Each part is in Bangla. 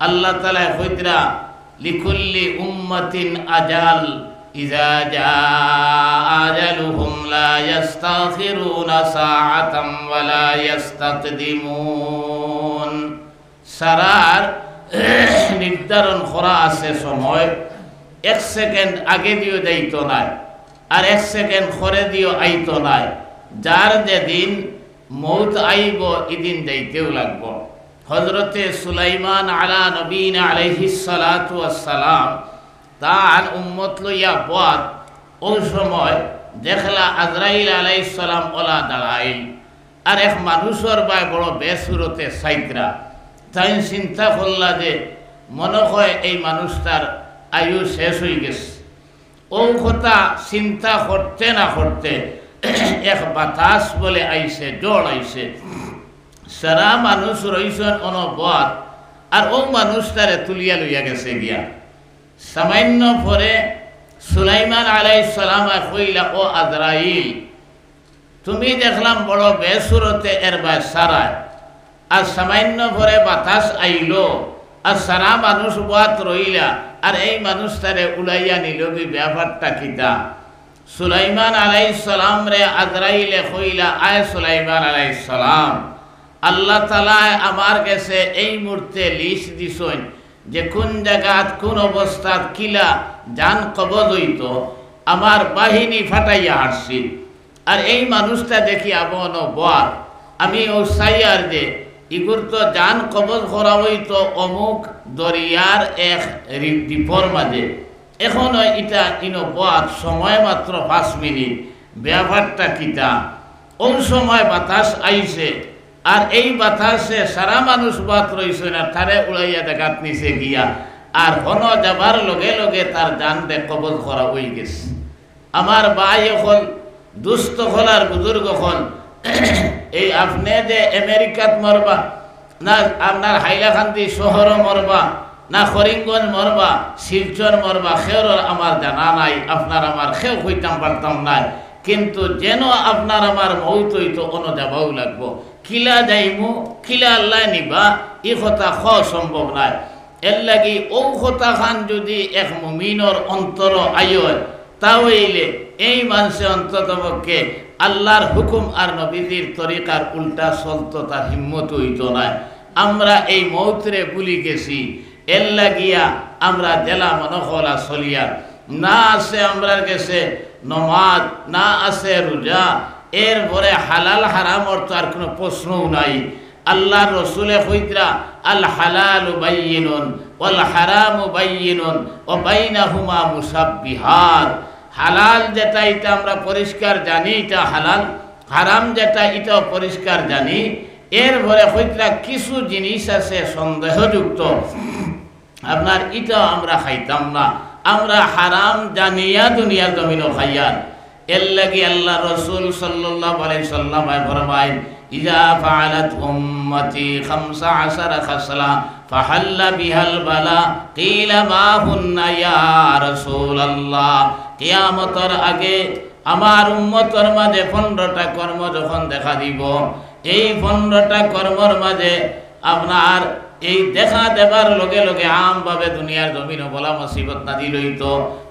আল্লাহ তাআলা কইতরা লিকুল্লি উম্মাতিন আজাল ইযা জাআ আজালুহুম লা ইস্তাখিরুনা সাআতাম ওয়া লা ইস্তাকদিমুন। সারার নির্ধারণ করা আছে সময়, 1 সেকেন্ড আগে দিও যাইতো না আর 1 সেকেন্ড পরে দিও আইতো না। যার যেদিন মৌত আইব এদিন যাইতেও লাগব। হযরতে সুলাইমান আলা নবীনা আলাইহিস সালাতু ওয়াস সালাম তার উম্মত লইয়া পথ, ওই সময় দেখলা আজরাইল আলাইহিস সালাম ওলা দাঁড়াইল আর এক মানুষের বাই বড় বেসুরতে সাইতরা। তাই চিন্তা করলা যে মনে হয় এই মানুষটার আয়ু শেষ হয়ে গেছে। ও কথা চিন্তা করতে না করতে এক বাতাস বলে আইছে, জোর আইছে। সারা মানুষ রইছেন অনবত আর ও মানুষটারে তুলিয়া লইয়া গেছে গিয়া। সামান্য পরে সুলাইমান আলাইহিস সালাম কইলা, ও আজরাইল, তুমি দেখলাম বড় বেসুরতে এর বাই সারায়, আর সামান্য পরে বাতাস আইলো আর সারা মানুষ বাত রইলা আর এই মানুষটারে উড়াইয়া নিল, কি ব্যাপারটা কিতা? সুলাইমান আলাইহিস সালাম রে আজরাইলে কইলা, আয় সুলাইমান আলাইহিস সালাম, আল্লাহ তাআলা আমার কাছে এই মুহূর্তে লিস্ট দিছেন যে কোন জায়গাত কোন অবস্থাত কিলা জান কবজ হইত, আমার বাহিনী ফাটাইয়া হারছি। আর এই মানুষটা দেখি আবন বর আমি ও সাইয়ার যে ইগুর তো জান কবজ করা হইতো অমুক দরিয়ার এক দ্বীপর মাঝে। এখন এটা ইনো বর সময় মাত্র 5 মিনিট, ব্যাপারটা কিতা? ওই সময় বাতাস আইছে আর এই বাতাসে সারা মানুষ বাত রইছে না, তারে উড়াইয়া দেখাত নিচে গিয়া আর হন যাবার লগে লগে তার জান দে কবজ করা হয়ে গেছে। আমার ভাই হল, দুস্থ হল আর বুজুর্গ হল, এই আপনি যে আমেরিকাত মরবা না, আপনার হাইলাকান্দি শহর মরবা না, করিমগঞ্জ মরবা, শিলচর মরবা, সেও আমার জানা নাই, আপনার আমার সেও হইতাম পারতাম নাই। কিন্তু যেন আপনার আমার মৌত হইতো অন যাবাও লাগবো। কিলা যাইমু, কিলা আল্লাহ নিবা, এই কথা খাওয়া সম্ভব নাই। এর লাগি ও কথা খান যদি এক মুমিনর অন্তর আয় তাহলে এই মানুষে অন্তত পক্ষে আল্লাহর হুকুম আর নবীজির তরিকার উল্টা চলতো, তার হিম্মত হইতো না। আমরা এই মৌতরে ভুলি গেছি, এর লাগিয়া আমরা জেলা মনখলা চলিয়া না আছে আমরার কাছে নমাজ, না আছে রোজা, এরপরে হালাল হারামর তো আর কোনো প্রশ্নও নাই। আল্লাহর রসুলে কইতরা, আল হালালু বাইয়িনুন ওয়াল হারামু বাইয়িনুন ওয়া বাইনাহুমা মুসাব্বিহাত। হালাল যেটা এটা আমরা পরিষ্কার জানি, এটা হালাল, হারাম যেটা এটাও পরিষ্কার জানি। এরপরে কইতরা কিছু জিনিস আছে সন্দেহযুক্ত, আপনার এটাও আমরা খাইতাম না, আমরা হারাম জানিয়া দুনিয়ার জমিনও খাইয়ার। এর লাগি আল্লাহ রসুল সাল্লাল্লাহু আলাইহি সাল্লাম ফরমায়, ইযা ফাআলাত উম্মতি 15 খাসলা ফাহাল্লা বিহাল বালা কিলা মা হুন্না ইয়া রাসূলুল্লাহ। কিয়ামতের আগে আমার উম্মতের মাঝে 15টা কর্ম যখন দেখা দিব, এই 15টা কর্মর মাঝে আপনার এই দেখা দেবার লগে লগে আমভাবে দুনিয়ার জমিন বলা মুসিবত নাজিল হইত,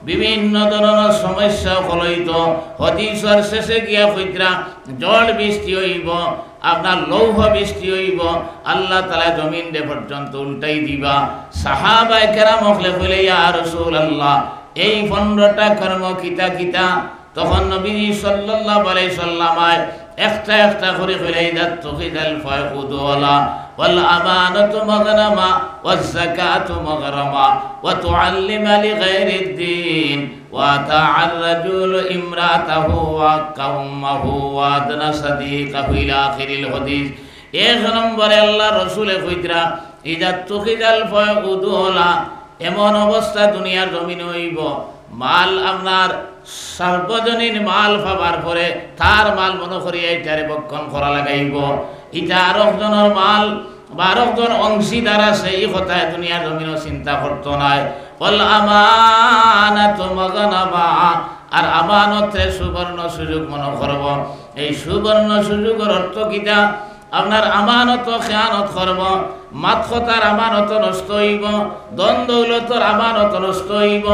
বিভিন্ন ধরনের সমস্যা হইত। হাদিসের শেষে গিয়া কইতরা জল বৃষ্টি হইব, আপনার লৌহ বৃষ্টি হইব, আল্লাহ তাআলা জমিন দে পর্যন্ত উল্টাই দিবা। সাহাবায়ে কেরাম হলে কইলে, ইয়া রাসূলুল্লাহ, এই 15টা কর্ম কিতা কিতা? তখন নবী সাল্লাল্লাহু আলাইহি সাল্লাম একটা একটা করে কইলে, ইদাত তুখিদাল ফায়কুদওয়ালা ওয়াল আমানাতু মাগরামা ওয়াজ যাকাতু মাগরামা ওয়া তুআল্লিমা লিগাইরিদ দ্বীন ওয়া তা'আর রাজুলু ইমরাতাহু ওয়া কাওমাহু ওয়া আদনা সাদিকাহু ইলা আখিরিল হাদিস। এক নম্বরে আল্লাহ রাসূলে কইতরা, ইদাত তুখিদাল ফায়কুদওয়ালা, এমন অবস্থা দুনিয়ার জমিনে হইব, মাল আপনার সার্বজনীন মাল পাবার পরে তার মাল মনে করিয়া এটারে বক্ষণ করা লাগাইব। এটা আরেকজনের মাল বা আরেকজন অংশীদার আছে, এই কথায় দুনিয়ার জমিনও চিন্তা করতো নাই। বল আমানাতু মাগনামা, আর আমানতে সুবর্ণ সুযোগ মনে করব। এই সুবর্ণ সুযোগের অর্থ কিটা? আপনার আমানত খেয়ানত করব, মাত কথার আমানত নষ্ট হইব, ধন দৌলতর আমানত নষ্ট হইব।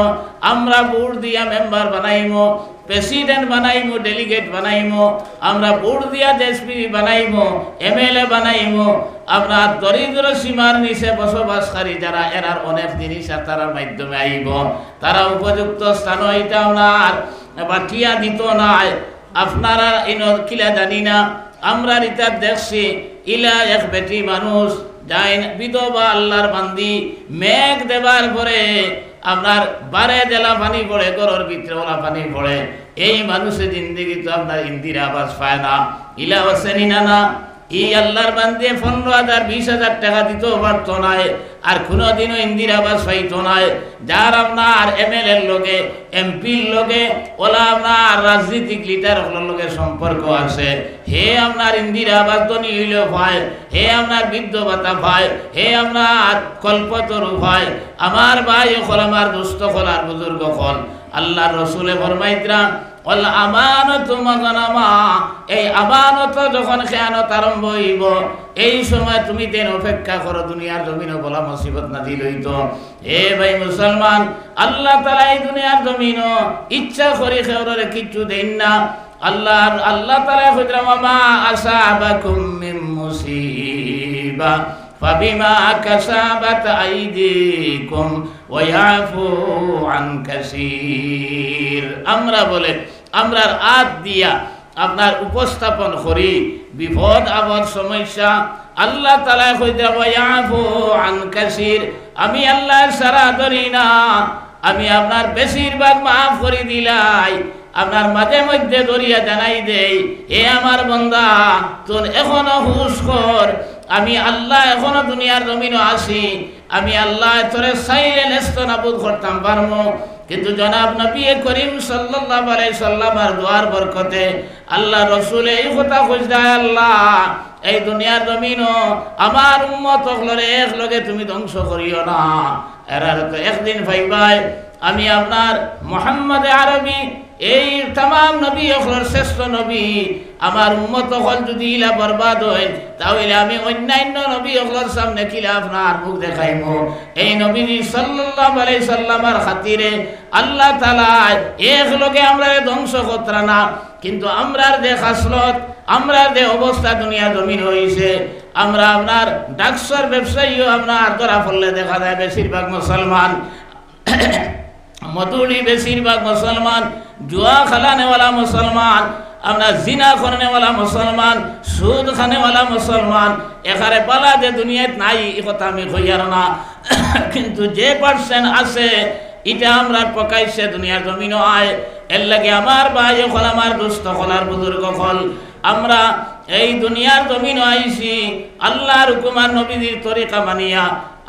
আমরা ভোট দিয়া মেম্বার বানাইমো, প্রেসিডেন্ট বানাইমো, ডেলিগেট বানাইমো, আমরা ভোট দিয়া এসপি বানাইমো, এমএলএ বানাইমো। আপনার দরিদ্র সীমার নিচে বসবাসকারী যারা, এরার অনেক জিনিস তারার মাধ্যমে আইব। তারা উপযুক্ত স্থান হইতে আপনার বাটিয়া দিত নাই। আপনারা কিলা জানি না, আমরা রিতা দেখছি ইলা এক বেটি মানুষ যাই বিধবা আল্লাহর বান্দি, মেঘ দেবার পরে আপনার বারে জেলা পানি পড়ে, ঘরের ভিতরে ওলা পানি পড়ে। এই মানুষের জিন্দগি তো আপনার ইন্দিরা আবাস পায় না, ইলা আবাসেনি না। এই আল্লাহর বান্দি 15,000 20,000 টাকা দিতেও পারত নাই, আর কোনোদিনও ইন্দিরা আবাস পাইতো নাই। যার আপনার এমএলএর লগে, এমপির লগে, ওলা আপনার রাজনীতিক লিডারের লগে সম্পর্ক আছে, হে আপনার ইন্দিরা আবাস ধনী হইলেও পায়, হে আপনার বৃদ্ধ ভাতা পায়, হে আপনার কল্পতরু পায়। আমার ভাই হল, আমার দুস্থ হল, আর বুজুর্গ হল, আল্লাহ রসুলে ফরমাইতরা ওয়াল আমানাতু মাগনামা, এই আমানত যখন খেয়ানত আরম্ভ হইব, এই সময় তুমি তেন অপেক্ষা করো দুনিয়ার জমিনে বলা মুসিবত নাজিল হইত। এ ভাই মুসলমান, আল্লাহ তাআলা এই দুনিয়ার জমিন ইচ্ছা করে খেওরে কিচ্ছু দেন না। আল্লাহ তাআলা কইরা মা আসাবাকুম মিন মুসিবা ফাবিমা কাসাবাত আইদিকুম ওয়া ইয়াফু আন কাসীর। আমরা বলে আমরার আদ দিয়া আপনার উপস্থাপন করি বিপদ আপদ সমস্যা। আল্লাহ তাআলা কইরা ওয়া ইয়াফু আন কাসীর, আমি আল্লাহর সারা ধরি না, আমি আপনার বেশিরভাগ মাফ করে দিলাই। আপনার মাঝে মধ্যে দরিয়া জানাই দেই, এ আমার বান্দা তোর এখনো হুশ কর, আমি আল্লাহ এখনো দুনিয়ার জমিনে আসি, আমি আল্লাহ তোরে চাইলে নেস্ত নাবুদ করতাম পারমো। কিন্তু জনাব নবী করিম সাল্লাল্লাহু আলাইহি সাল্লামের দোয়ার বরকতে আল্লাহ রসুল এই কথা খুঁজদায়, আল্লাহ এই দুনিয়ার জমিনও আমার উম্মত হলরে এক লগে তুমি ধ্বংস করিও না। এরা তো একদিন ভাইবাই আমি আপনার মুহাম্মদ আরবি এই तमाम নবী হলর শ্রেষ্ঠ নবী, আমার উম্মত হল যদি ইলা বরবাদ হয়, তাহলে আমি অন্যান্য নবী হলর সামনে কিলা আপনার মুখ দেখাইমু। এই নবী সাল্লাল্লাহু আলাইহি সাল্লামের খাতিরে আল্লাহ তাআলা এক লগে আমরা ধ্বংস করতরা না। কিন্তু আমরার যে খাসলত, আমরার যে অবস্থা দুনিয়া জমিন হইছে, আমরা আপনার ডাকসর ব্যবসায়ীও আপনার ধরা পড়লে দেখা যায় বেশিরভাগ মুসলমান, মধুরি বেশিরভাগ মুসলমান, জুয়া খেলানেওয়ালা মুসলমান, আমরা জিনা করনেওয়ালা মুসলমান, সুদ খানেওয়ালা মুসলমান, এখানে পালা যে দুনিয়াত নাই এ কথা আমি কইয়ার না। কিন্তু যে পার্সেন্ট আছে এটা আমরা পকাইছে দুনিয়ার জমিনও আয়। এর লাগে আমার ভাই হল, আমার দুস্থ হল, আর বুজুর্গ হল, আমরা এই দুনিয়ার জমিনও আইছি আল্লাহর হুকুম আর নবীর তরিকা মানিয়া।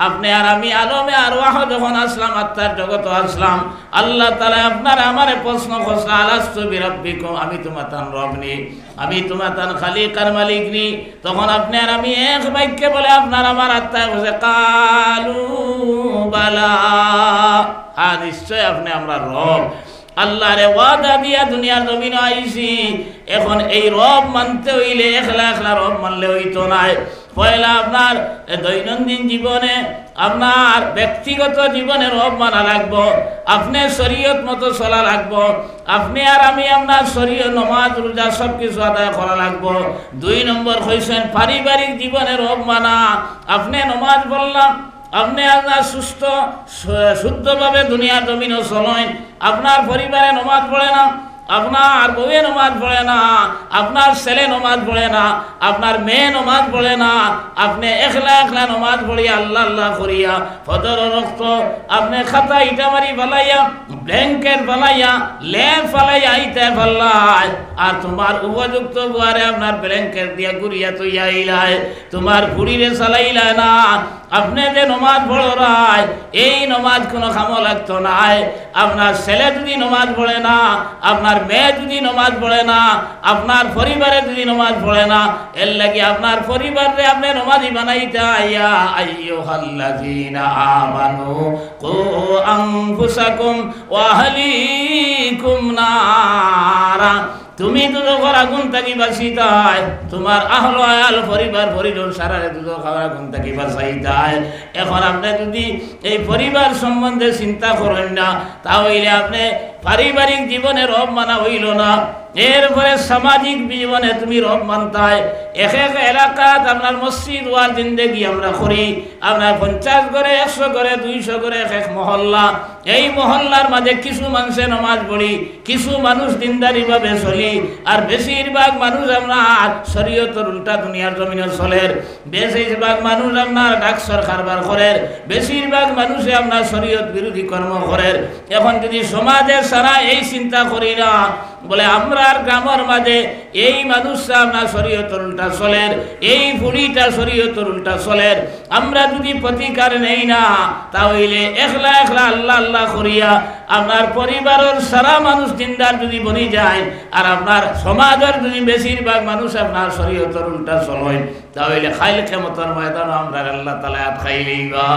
আপনি আর আমি আলমে আর ওয়াহ যখন আসলাম, আত্মার জগত আসলাম, আল্লাহ তাআলা আপনার আমার প্রশ্ন করছে, আলাস্তু বিরাব্বিকুম, আমি তোমার তান রব নি, আমি তোমার তান খালিক আর মালিক নি। তখন আপনি আর আমি এক বাক্যে বলে আপনার আমার আত্মায় বসে কালু বালা, হ্যাঁ নিশ্চয় আপনি আমরা রব। আল্লাহরে ওয়াদা দিয়া দুনিয়ার জমিনে আইছি, এখন এই রব মানতে হইলে একলা একলা রব মানলে হইতো নাই। পয়লা আপনার দৈনন্দিন জীবনে, আপনার ব্যক্তিগত জীবনে রব মানা লাগবো, আপনি শরীয়ত মতো চলা লাগবো, আপনি আর আমি আপনার শরীয়ত নমাজ রোজা সব কিছু আদায় করা লাগবো। 2 নম্বর হইছেন পারিবারিক জীবনে রব মানা, আপনি নমাজ পড়লাম, আপনি আপনার সুস্থ শুদ্ধভাবে দুনিয়ার জমিনও চলেন, আপনার পরিবারে নমাজ পড়ে না, আপনার বউয়ে নমাজ পড়ে না, আপনার ছেলে নমাজ পড়ে না, আপনার মেয়ে নমাজ পড়ে না, আপনি একলা একলা নমাজ পড়িয়া আল্লাহ আল্লাহ করিয়া ফজর রক্ত আপনি খাতা ইটা মারি ফেলাইয়া, ব্ল্যাঙ্কেট ফেলাইয়া, লেপ ফেলাইয়া আইতে ফেললাই, আর তোমার উপযুক্ত বুয়ারে আপনার ব্ল্যাঙ্কেট দিয়া ঘুরিয়া তুইয়া আইলাই, তোমার ঘুরিরে চালাইলা না। আপনি যে নমাজ পড়ো রায়, এই নমাজ কোনো কামো লাগতো নাই। আপনার ছেলে যদি নমাজ পড়ে না, আপনার মেয়ে যদি নমাজ পড়ে না, আপনার পরিবারে যদি নমাজ পড়ে না, এর লাগি আপনার পরিবারে আপনি নমাজি বানাইতে আইয়া আইয়ুহাল্লাযীনা আমানু কু আনফুসাকুম ওয়া আহলিকুম নারা তুমি দুজখর আগুন থাকি বাঁচিতাই, তোমার আহল আয়াল পরিবার পরিজন সারারে দুজখর আগুন থাকি বাঁচাইতাই। এখন আপনি যদি এই পরিবার সম্বন্ধে চিন্তা করেন না, তাহলে আপনি পারিবারিক জীবনে রব মানা হইল না। এরপরে সামাজিক জীবনে তুমি রব মানতাই। এক এক এলাকাত আপনার মসজিদ ওয়ার জিন্দেগি আমরা করি, আপনার 50 ঘরে 100 ঘরে 200 ঘরে এক এক মহল্লা। এই মহল্লার মাঝে কিছু মানুষে নমাজ পড়ি, কিছু মানুষ দিনদারি ভাবে চলি, আর বেশিরভাগ মানুষ আপনার শরীয়তের উল্টা দুনিয়ার জমিনে চলের। বেশিরভাগ মানুষ আপনার ডাকসর কারবার করের, বেশিরভাগ মানুষে আপনার শরীয়ত বিরোধী কর্ম করের। এখন যদি সমাজের সারা এই চিন্তা করি না, বলে আমরা গ্রামের মাঝে এই মানুষরা আপনার শরীয়তের উল্টা চলের, এই বুড়িটা শরীয়তের উল্টা চলের, আমরা যদি প্রতিকার নেই না, তাহলে একলা একলা আল্লাহ আল্লাহ করিয়া আপনার পরিবারের সারা মানুষ দিনদার যদি বনি যায়, আর আপনার সমাজের যদি বেশিরভাগ মানুষ আপনার শরীয়তের উল্টা চলেন, তাহলে খাইল ক্ষমতার ময়দান আমরা আল্লাহ তাআলা খাইলেইবা।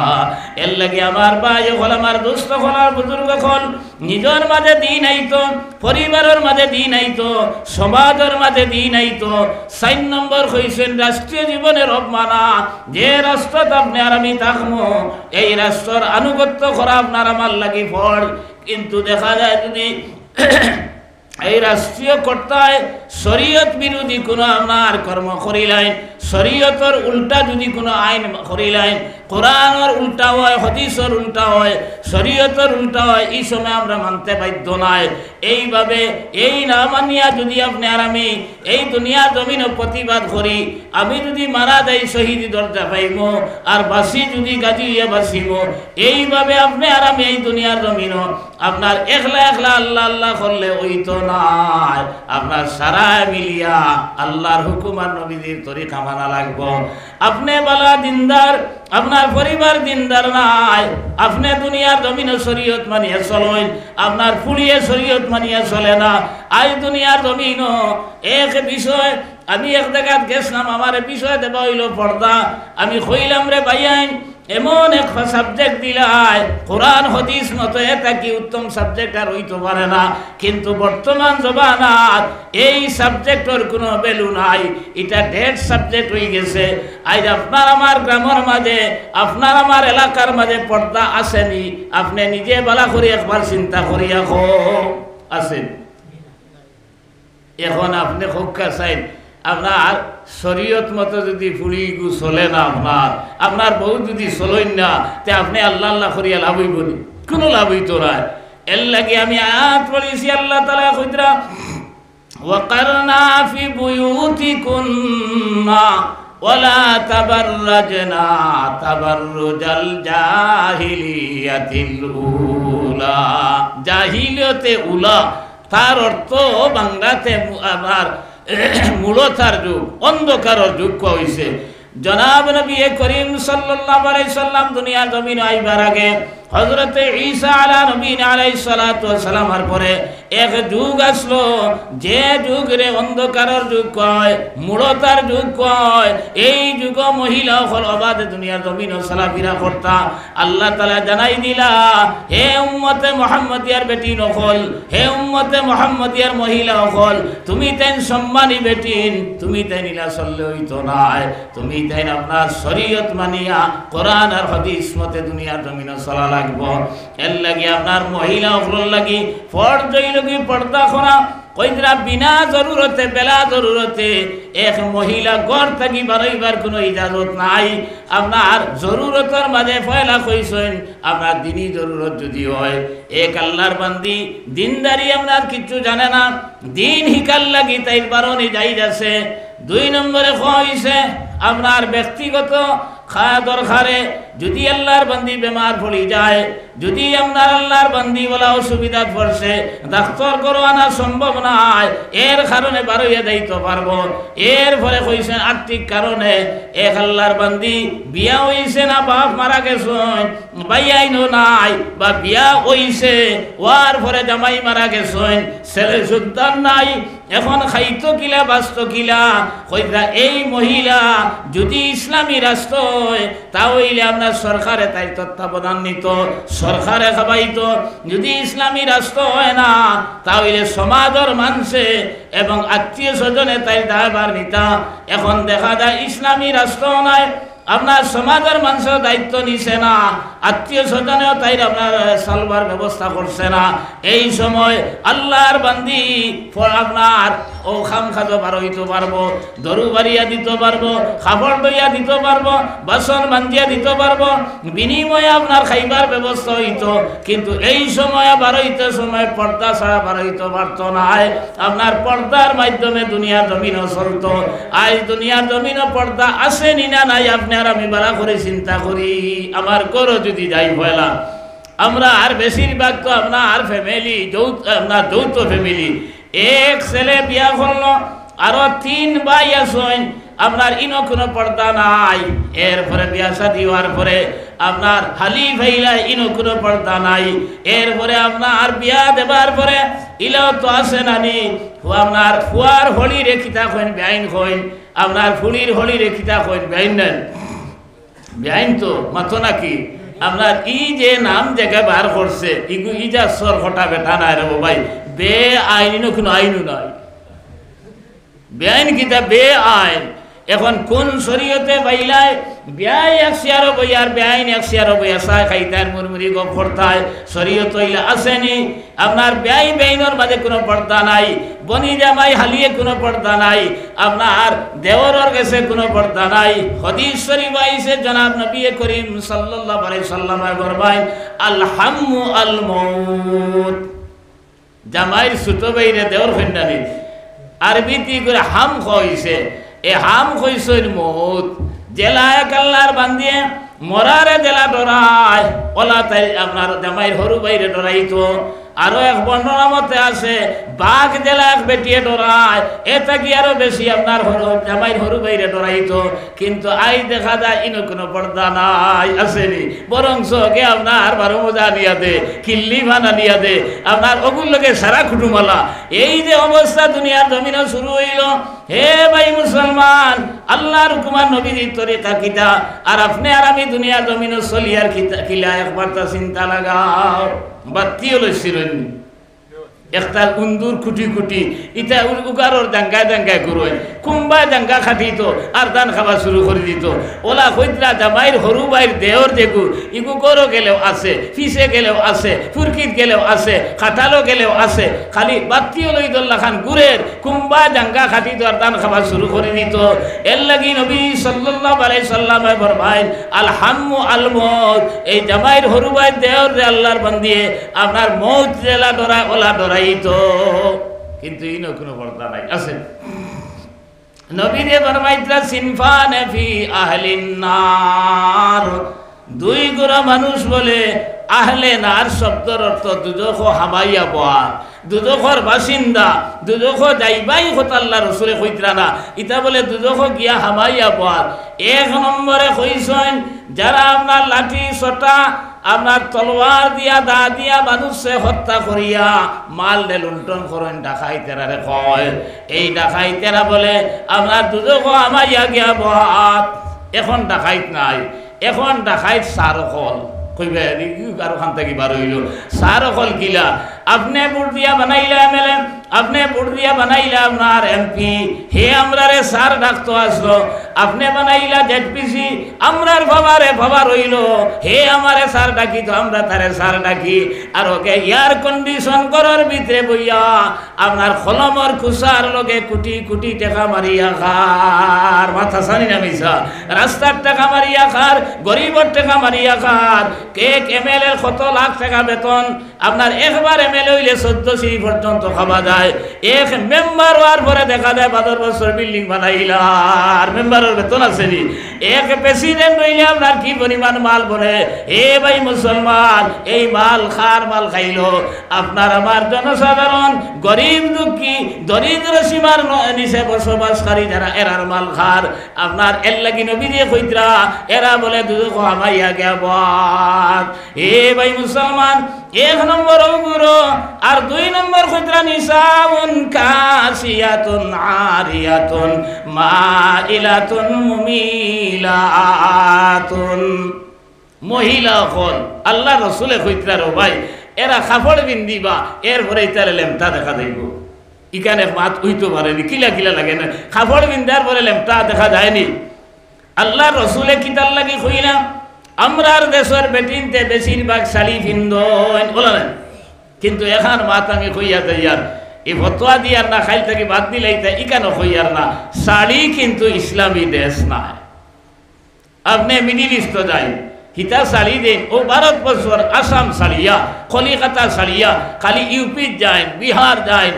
এর লাগে আমার ভাই হল, আমার দোস্ত হল, আর বুজুর্গ হল, নিজের মাঝে দিন আইতো, পরিবারের মাঝে দিন আইতো, সমাজের মাঝে দিন আইতো। 4 নম্বর হইছেন রাষ্ট্রীয় জীবনের অবমানা। যে রাষ্ট্রত আপনি আর আমি থাকবো, এই রাষ্ট্রের আনুগত্য করা আপনার আমার লাগি ফল। কিন্তু দেখা যায় যদি এই রাষ্ট্রীয় কর্তায় শরীয়ত বিরোধী কোনো আপনার কর্ম করিলেন, শরীয়তের উল্টা যদি কোনো আইন করিলেন, কোরআনের উল্টা হয়, হাদিসের উল্টা হয়, শরীয়তের উল্টা হয়, এই সময় আমরা মানতে বাধ্য নাই। এইভাবে এই না মানিয়া যদি আপনি আর আমি এই দুনিয়া জমিন প্রতিবাদ করি, আমি যদি মারা যাই শহীদ দরজা পাইব, আর বাসি যদি গাজী হইয়া বাঁচিব। এইভাবে আপনি আর আমি এই দুনিয়ার জমিন আপনার একলা একলা আল্লাহ আল্লাহ করলে হইতো নাই। আপনার সারা মিলিয়া আল্লাহর হুকুম আর নবীদের তরিকা মানা লাগবো। আপনি বলা দিনদার, আপনার পরিবার দিনদার নাই, আপনি দুনিয়ার জমিনে শরীয়ত মানিয়ে চলেন, আপনার ফুলিয়ে শরীয়ত মানিয়ে চলে না। আজ দুনিয়ার জমিন এক বিষয়, আমি এক জায়গায় গেছিলাম, আমার বিষয় দেওয়া হইল পর্দা। আমি কইলাম রে ভাইয়াইন, এমন এক সাবজেক্ট দিলাই, কোরআন হাদিস মতো এটা কি উত্তম সাবজেক্ট আর হইতে পারে না। কিন্তু বর্তমান জমানার এই সাবজেক্টের কোনো ভ্যালু নাই, এটা ডেড সাবজেক্ট হয়ে গেছে। আজ আপনার আমার গ্রামের মাঝে, আপনার আমার এলাকার মাঝে পর্দা আসেনি? আপনি নিজে বালা করে একবার চিন্তা করিয়া আছেন? এখন আপনি হোক্কা চাইন, আপনার শরীয়ত মতো যদি ফুড়ি চলে না, আপনার বউ যদি চলেন না, তে আপনি আল্লাহ আল্লাহ করিয়া লাভ হইব নি? কোনো লাভ হইতো না। এর লাগে আমি আয়াত পড়েছি, আল্লাহ তাআলা কইরা ওয়াকারনা ফি বুয়ুতিকুন্না ওয়ালা তাবাররাজনা তাবাররুজাল জাহিলিয়াতিল উলা। জাহিলিয়াতে উলা তার অর্থ বাংলাতে আমার মূলতার যুগ, অন্ধকারের যুগ হইছে। জনাব নবী করিম সাল্লাল্লাহু আলাইহি সাল্লাম দুনিয়া জমিন আইবার আগে হযরতে ঈসা আলা নবীনা আলাইহিস সালাতু ওয়াস সালামের পরে এক যুগ আসলো, যে যুগরে অন্ধকারের যুগ কয়, মূলতার যুগ কয়। এই যুগ মহিলা হল অবাধ দুনিয়ার জমিন চলাফেরা করতা। আল্লাহ তাআলা জানাই দিলা, হে উম্মতে মুহাম্মদিয়ার বেটি নকল, হে উম্মতে মুহাম্মদিয়ার মহিলা নকল, তুমি তেন সম্মানী বেটিন, তুমি তেন ইলা চললে হইতো নাই, তুমি তেন আপনার শরীয়ত মানিয়া কোরআন আর হাদিস মতে দুনিয়ার জমিন চলা লাগবো। এর লাগি আপনার মহিলা অফল লাগি ফরজই লাগি পর্দা করা। কইরা বিনা জরুরতে বেলা জরুরতে এক মহিলা ঘর থাকি বারইবার কোনো ইজাজত নাই। আপনার জরুরতের মাঝে ফয়লা কইছেন, আপনার দিনই জরুরত যদি হয়, এক আল্লাহর বান্দি দিনদারি আপনার কিচ্ছু জানে না, দিন হিকার লাগি তাই বারণে যাই যাচ্ছে। 2 নম্বরে কইছে আপনার ব্যক্তিগত খায়া দরকারে যদি আল্লাহর বান্দি বেমার পড়ি যায়, যদি আপনার আল্লাহর বান্দি বলা অসুবিধা পড়ছে, ডাক্তার করো আনা সম্ভব নাই, এর কারণে বারোইয়া যাইতে পারবো। এর ফলে কইছেন আর্থিক কারণে এক আল্লাহর বান্দি বিয়া হইছে না, বাপ মারা গেছেন, বাইয়াইনো নাই, বা বিয়া হইছে ওয়ার পরে জামাই মারা গেছেন, ছেলে সন্তান নাই, এখন খাইতো কিলা বাঁচতো কিলা কইরা এই মহিলা যদি ইসলামী রাষ্ট্র হয় তাহলে আপনার সরকারে তাই তত্ত্বাবধান নিত, সরকারে খাবাইতো। যদি ইসলামী রাষ্ট্র হয় না তাহলে সমাজের মানুষে এবং আত্মীয় স্বজনে তাই দায়ভার নিতা। এখন দেখা যায় ইসলামী রাষ্ট্র নাই, আপনার সমাজের মানুষের দায়িত্ব নিছে না, আত্মীয় স্বজনেও তাই আপনার সালবার ব্যবস্থা করছে না। এই সময় আল্লাহর বান্দি আপনার ও খাম খাজো বার হইতে পারবো, দরু বাড়িয়া দিতে পারবো, খাবার দইয়া দিতে পারবো, বাসন বান্ধিয়া দিতে পারবো, বিনিময়ে আপনার খাইবার ব্যবস্থা হইতো। কিন্তু এই সময় বার হইতে সময় পর্দা ছাড়া বার হইতে পারতো না। আপনার পর্দার মাধ্যমে দুনিয়ার জমিনও চলতো। আজ দুনিয়ার জমিনও পর্দা আসেনি না নাই আপনি আর আমি বাড়া করে চিন্তা করি। আমার করো যদি যাই পয়লা আমরা আর বেশিরভাগ তো আপনার ফ্যামিলি আপনার যৌথ ফ্যামিলি, এক ছেলে বিয়া করলো আরো 3 ভাই আছেন, আপনার ইনো কোনো পর্দা নাই। এরপরে বিয়া শাদী হওয়ার পরে আপনার হালি ভাইলা ইনো কোনো পর্দা নাই। এরপরে আপনার বিয়া দেবার পরে ইলাও তো আসে নানি আপনার ফুয়ার হলি রেখিতা কইন বেআইন কইন, আপনার ফুলির হলি রেখিতা কইন বেআইন নেন, বেআইন তো মাতো নাকি আপনার ই যে নাম জায়গায় বার করছে ইগু ইজা সর ঘটা বেটা নাই রে ভাই, বে আইন কোনো আইনও নাই, বেআইন কিতা বে আইন। এখন কোন শরীয়তে বাইলায় বেআই 100 বই আর বেআইন 100 বই আসা খাইতার মুরমুরি গপ করতায়, শরীয়ত হইলা আসেনি। আপনার বেআই বেআইনের মাঝে কোনো পর্দা নাই, বনি জামাই হালিয়ে কোনো পর্দা নাই, আপনার দেওরের কাছে কোনো পর্দা নাই। হাদিস শরীফ আইছে জনাব নবী করিম সাল্লাল্লাহু আলাইহি সাল্লাম ফরমায় আল হাম্মু আল মাউত, জামাইর ছোট ভাইরে দেওর ফেন্ডানি আরবিতে করে হাম কইছে, এ হাম কইছেন মৌত। জেলায় কাল্লার বান্দিয়ে মরারে জেলা ডরায়, ওলা তাই আপনার জামাইর হরু বাইরে ডরাইতো। আরো এক বর্ণনা মতে আছে বাঘ জেলা এক বেটিয়ে ডরায়, এটা কি আরো বেশি আপনার জামাইর হরু বাইরে ডরাইতো। কিন্তু আই দেখা যায় ইনো কোনো পর্দা নাই, আসেনি, বরং কে আপনার 12 মজা নিয়া দে, কিল্লি ভানা নিয়া দে, আপনার ওগুল লোকে সারা কুটুমালা। এই যে অবস্থা দুনিয়ার জমিনে শুরু হইল, হে ভাই মুসলমান, আল্লাহর হুকুমান নবীর তরিকা কিতা, আর আপনি আর আমি দুনিয়ার জমিনে চলিয়ার কিলা একবার তা চিন্তা লাগাও। বাতি হলো শিরোন একটা উন্দুর কুটি কুটি ইটা উগারর জাঙ্গায় জাঙ্গায় ঘুরোয়, কুম্বা জাঙ্গা খাটিত আর ধান খাওয়া শুরু করে দিত। ওলা কইতরা জামাইর হরু বাইর দেহর দেখু ইগু গরো গেলেও আছে, ফিসে গেলেও আছে, ফুরকিত গেলেও আছে, খাটালো গেলেও আছে, খালি বাতিও লই দল্লা খান গুরের কুম্বা জাঙ্গা খাটিত আর ধান খাওয়া শুরু করে দিত। এর লাগি নবী সাল্লাল্লাহু আলাইহি সাল্লামে ফরমায় আল হাম্মু আল মউত, এই জামাইর হরু বাইর দেহর যে আল্লাহর বান্দিয়ে আপনার মউত জেলা ডরা ওলা ডরা তো। কিন্তু ইনো কোনো পর্দা নাই, আছে। নবীরে ফরমাইতরা সিনফানে ফি আহলিন নার, 2 গুণা মানুষ বলে আহলে নার শব্দের অর্থ দুজখ হামাইয়া বয়া, দুজখর বাসিন্দা, দুজখ যাইবাই কথা আল্লাহ রসুলে কইতরা না, ইটা বলে দুজখ গিয়া হামাইয়া বয়া। 1 নম্বরে কইছেন যারা আপনার লাঠি সোটা আপনার তলোয়ার দিয়া দা দিয়া মানুষে হত্যা করিয়া মাল নে লুণ্ঠন করেন ডাকাইতেরারে কয়, এই ডাকাইতেরা বলে আপনার দুজখ হামাইয়া গিয়া বহাত। এখন ডাকাইত নাই, এখন ডাকাইত সারকল কইবে আর ওখান থেকে বার হইল। সারকল কিলা আপনি ভোট দিয়া বানাইলা এমএলএ, আপনি ভোট দিয়া বানাইলা আপনার এমপি, হে আমরারে সার ডাকতো আসলো, আপনি বানাইলা জেডপিসি, আমরার বাবারে বাবা রইল, হে আমারে সার ডাকি তো আমরা তারে সার ডাকি। আর ওকে এয়ার কন্ডিশন করার ভিতরে বইয়া আপনার কলমর খুসার লগে কোটি কোটি টাকা মারিয়া খার, মাথা সানি নামিছা, রাস্তার টাকা মারিয়া খার, গরিবর টাকা মারিয়া খার। কেক এমএলএ কত লাখ টাকা বেতন, আপনার একবার এমএলএ হইলে 14 সিঁড়ি পর্যন্ত খাওয়া যায়। এক মেম্বার হওয়ার পরে দেখা যায় 12 বছর বিল্ডিং বানাইলা, আর মেম্বারের বেতন আছে নি। এক প্রেসিডেন্ট হইলে আপনার কি পরিমাণ মাল বলে। এ ভাই মুসলমান, এই মাল খার মাল খাইলো আপনার আমার জনসাধারণ, গরিব দুঃখী দরিদ্র সীমার নিচে বসবাসকারী যারা, এরার মাল খার। আপনার এর লাগি নবী দিয়ে কইতরা এরা বলে দুজখ হামাইয়া গিয়া বাদ। এ ভাই মুসলমান, এক নম্বর অঙ্গুরো আর 2 নম্বর খুদরা নিসাউন কাসিয়াতুন আরিয়াতুন মাইলাতুন মুমিলাতুন। মহিলা হল আল্লাহ রসুলে কইতরা ও ভাই এরা কাপড় বিন্দিবা এরপরে ইতারে লেমটা দেখা যাইব। ইখানে মাত উইতে পারেনি, কিলা কিলা লাগে না, কাপড় বিন্দার পরে লেমটা দেখা যায়নি। আল্লাহ রসুলে কিতার লাগি কইলা আমরার দেশের বেটিনতে বেশিরভাগ শাড়ি ভিন্দন বলা না, কিন্তু এখন মাত আমি কইয়া তৈয়ার এই ফতোয়া দিয়ার না খাইল থেকে বাদ দিলাইতে ইকানো কইয়ার না, শাড়ি কিন্তু ইসলামী দেশ না। আপনি মিডিল ইস্ট যাই হিতা শাড়ি দেন ও ভারতবর্ষর আসাম শাড়িয়া কলিকাতা শাড়িয়া খালি ইউপি যায় বিহার যায়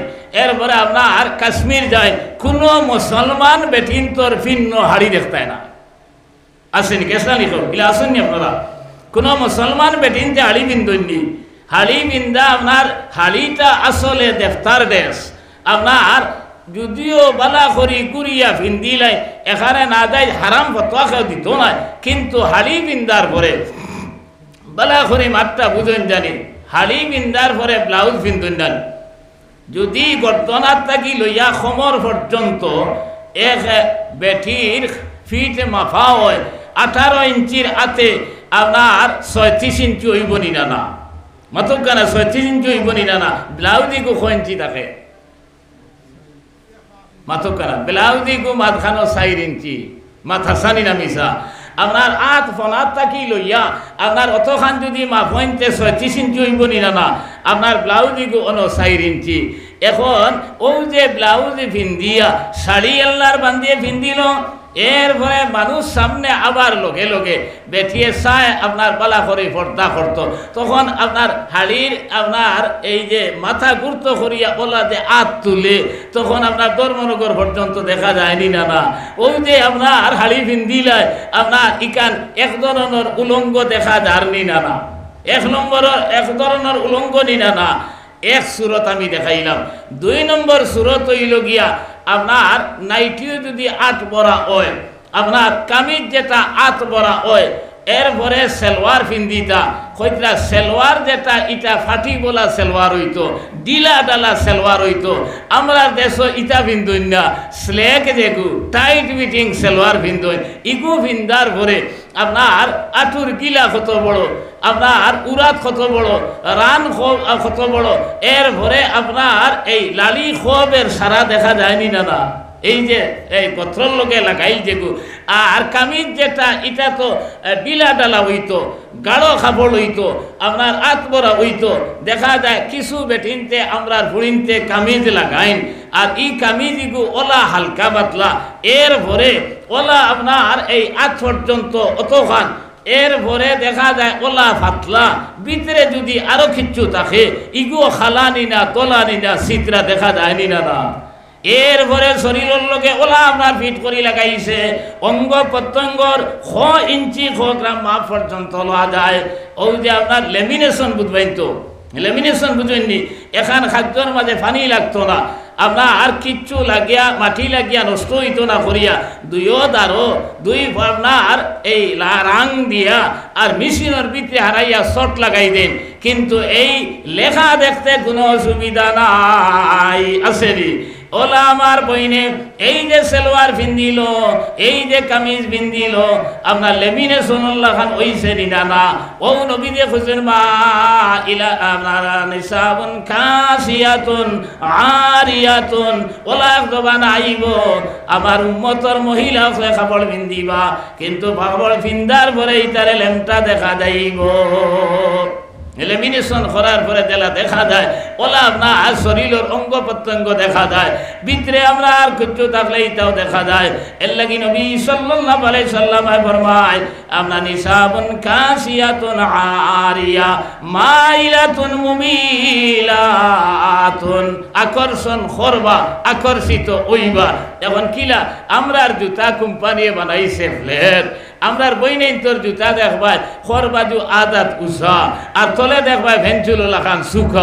এরপরে আপনার কাশ্মীর যায়, কোনো মুসলমান বেটিন তোর ভিন্ন হাড়ি দেখতে না। আসেনি কেসা লিখো এগুলো আসেননি আপনারা? কোনো মুসলমান বেটিন যে হাড়ি বিন্দুননি, হাড়ি বিন্দা আপনার হাড়িটা আসলে দেবতার দেশ। আপনার যদিও বালা করি কুড়িয়া ভিন্দিলাই এখানে না দেয় হারাম ফতোয়া কেউ দিত না, কিন্তু হাড়ি বিন্দার পরে বালা করি মাত্রা বুঝেন জানি, হাড়ি বিন্দার পরে ব্লাউজ বিন্দুন জানি। যদি গর্দনার থাকি লইয়া খমর পর্যন্ত এক বেটির ফিট মাফা হয় 18 ইঞ্চির আতে আপনার 36 ইঞ্চি হইব নি না, মাতক না 36 ইঞ্চি হইব নি না, ব্লাউজি গো 6 ইঞ্চি থাকে মাতক না, ব্লাউজি গো মাথানো 4 ইঞ্চি মাথা সানি না মিশা। আপনার আত ফনাত থাকি লইয়া আপনার অতখান যদি মাফইনতে 36 ইঞ্চি হইব নি না, আপনার ব্লাউজি গো 4 ইঞ্চি। এখন ও যে ব্লাউজ ভিন্দিয়া শাড়ি আল্লাহর বান্ধিয়ে ভিন্দিল, এরপরে মানুষ সামনে আবার লোকে লোকে বেঠিয়ে চায় আপনার পালা করে পর্দা করত, তখন আপনার হাড়ির আপনার এই যে মাথা গুরুত্ব করিয়া ওলা যে আত তুলে তখন আপনার ধর্মনগর পর্যন্ত দেখা যায়নি না। ওই যে আপনার হাড়ি ভিন্দিলায় আপনার ইকান এক ধরনের উলঙ্গ দেখা যায়নি না। এক ধরনের উলঙ্গ নি না, এক সুরত আমি দেখাইলাম। 2 নম্বর সুরত হইল গিয়া আপনার নাইটিও যদি 8 বড়া হয়, আপনার কামিজ যেটা 8 বড়া হয়, এরপরে সেলওয়ার পিন্দিতা কইতরা সেলওয়ার যেটা ইটা ফাটি বলা সেলওয়ার হইতো, ডিলা ডালা সেলওয়ার হইতো। আমরা দেশ ইটা ভিন্দুন না, স্লেক যেগু টাইট ফিটিং সেলওয়ার ভিন্দুন, ইগু ভিন্দার পরে আপনার আঁটুর গিলা কত বড়, আপনার উরাত কত বড়, রান কত বড়, এরপরে আপনার এই লালি খোবের সারা দেখা যায়নি না। এই যে এই পত্রর লোকে লাগাইল যেগু আর কামিজ যেটা এটা তো ডিলা ডালা হইতো, গাঢ় খাবড় হইতো, আপনার আতবরা হইতো। দেখা যায় কিছু বেটিনতে আমরা ফুড়িনতে কামিজ লাগাইন, আর এই কামিজগু ওলা হালকা পাতলা, এর ভরে ওলা আপনার এই আত পর্যন্ত অতখান, এর ভরে দেখা যায় ওলা পাতলা, ভিতরে যদি আরো কিচ্ছু থাকে ইগু খালানি না তোলানি না, চিত্রা দেখা যায়নি না। এরপরে শরীরের লোকে ওলা আপনার ফিট করি লাগাইছে, অঙ্গ প্রত্যঙ্গর 6 ইঞ্চি 6 গ্রাম মাপ পর্যন্ত লওয়া যায়। ওই যে আপনার লেমিনেশন বুঝবেন তো, লেমিনেশন বুঝবেননি, এখান খাদ্যর মাঝে পানি লাগতো না, আপনার আর কিচ্ছু লাগিয়া মাটি লাগিয়া নষ্ট হইতো না করিয়া 2 দারো 2 আপনার এই রাং দিয়া আর মেশিনের ভিতরে হারাইয়া শর্ট লাগাই দেন, কিন্তু এই লেখা দেখতে কোনো অসুবিধা নাই। আসেনি ওলা আমার বইনে এই যে সেলোয়ার ভিন্দিল, এই যে কামিজ ভিন্দিল, আপনার লেমিনেশন খান ওইসে না। ও নবী দিয়ে খুঁজছেন মা ইলা আপনার নিসাবুন কাসিয়াতুন আরিয়াতুন, ওলা জবান আইব আমার উম্মতর মহিলা হয়ে কাপড় ভিন্দিবা, কিন্তু কাপড় ভিন্দার পরে ইতারে লেমটা দেখা যাইব। এলিমিনেশন করার পরে যেটা দেখা যায় ওলা আপনার শরীরের অঙ্গ প্রত্যঙ্গ দেখা যায়, ভিতরে আমরা আর কিছু থাকলে এটাও দেখা যায়। এর লাগি নবী সাল্লাল্লাহু আলাইহি সাল্লামে ফরমায় আপনার নিসাবুন কাসিয়াতুন আরিয়া মাইলাতুন মুমিলাতুন, আকর্ষণ করবা, আকর্ষিত হইবা। এখন কিলা আমরার জুতা কোম্পানি বানাইছে ফ্লেট, আমরার বইনেই তোর জুতা দেখবাই খরবাজু আদাত উষা আর তলে দেখবাই ভেঞ্চুল লাখান সুখ,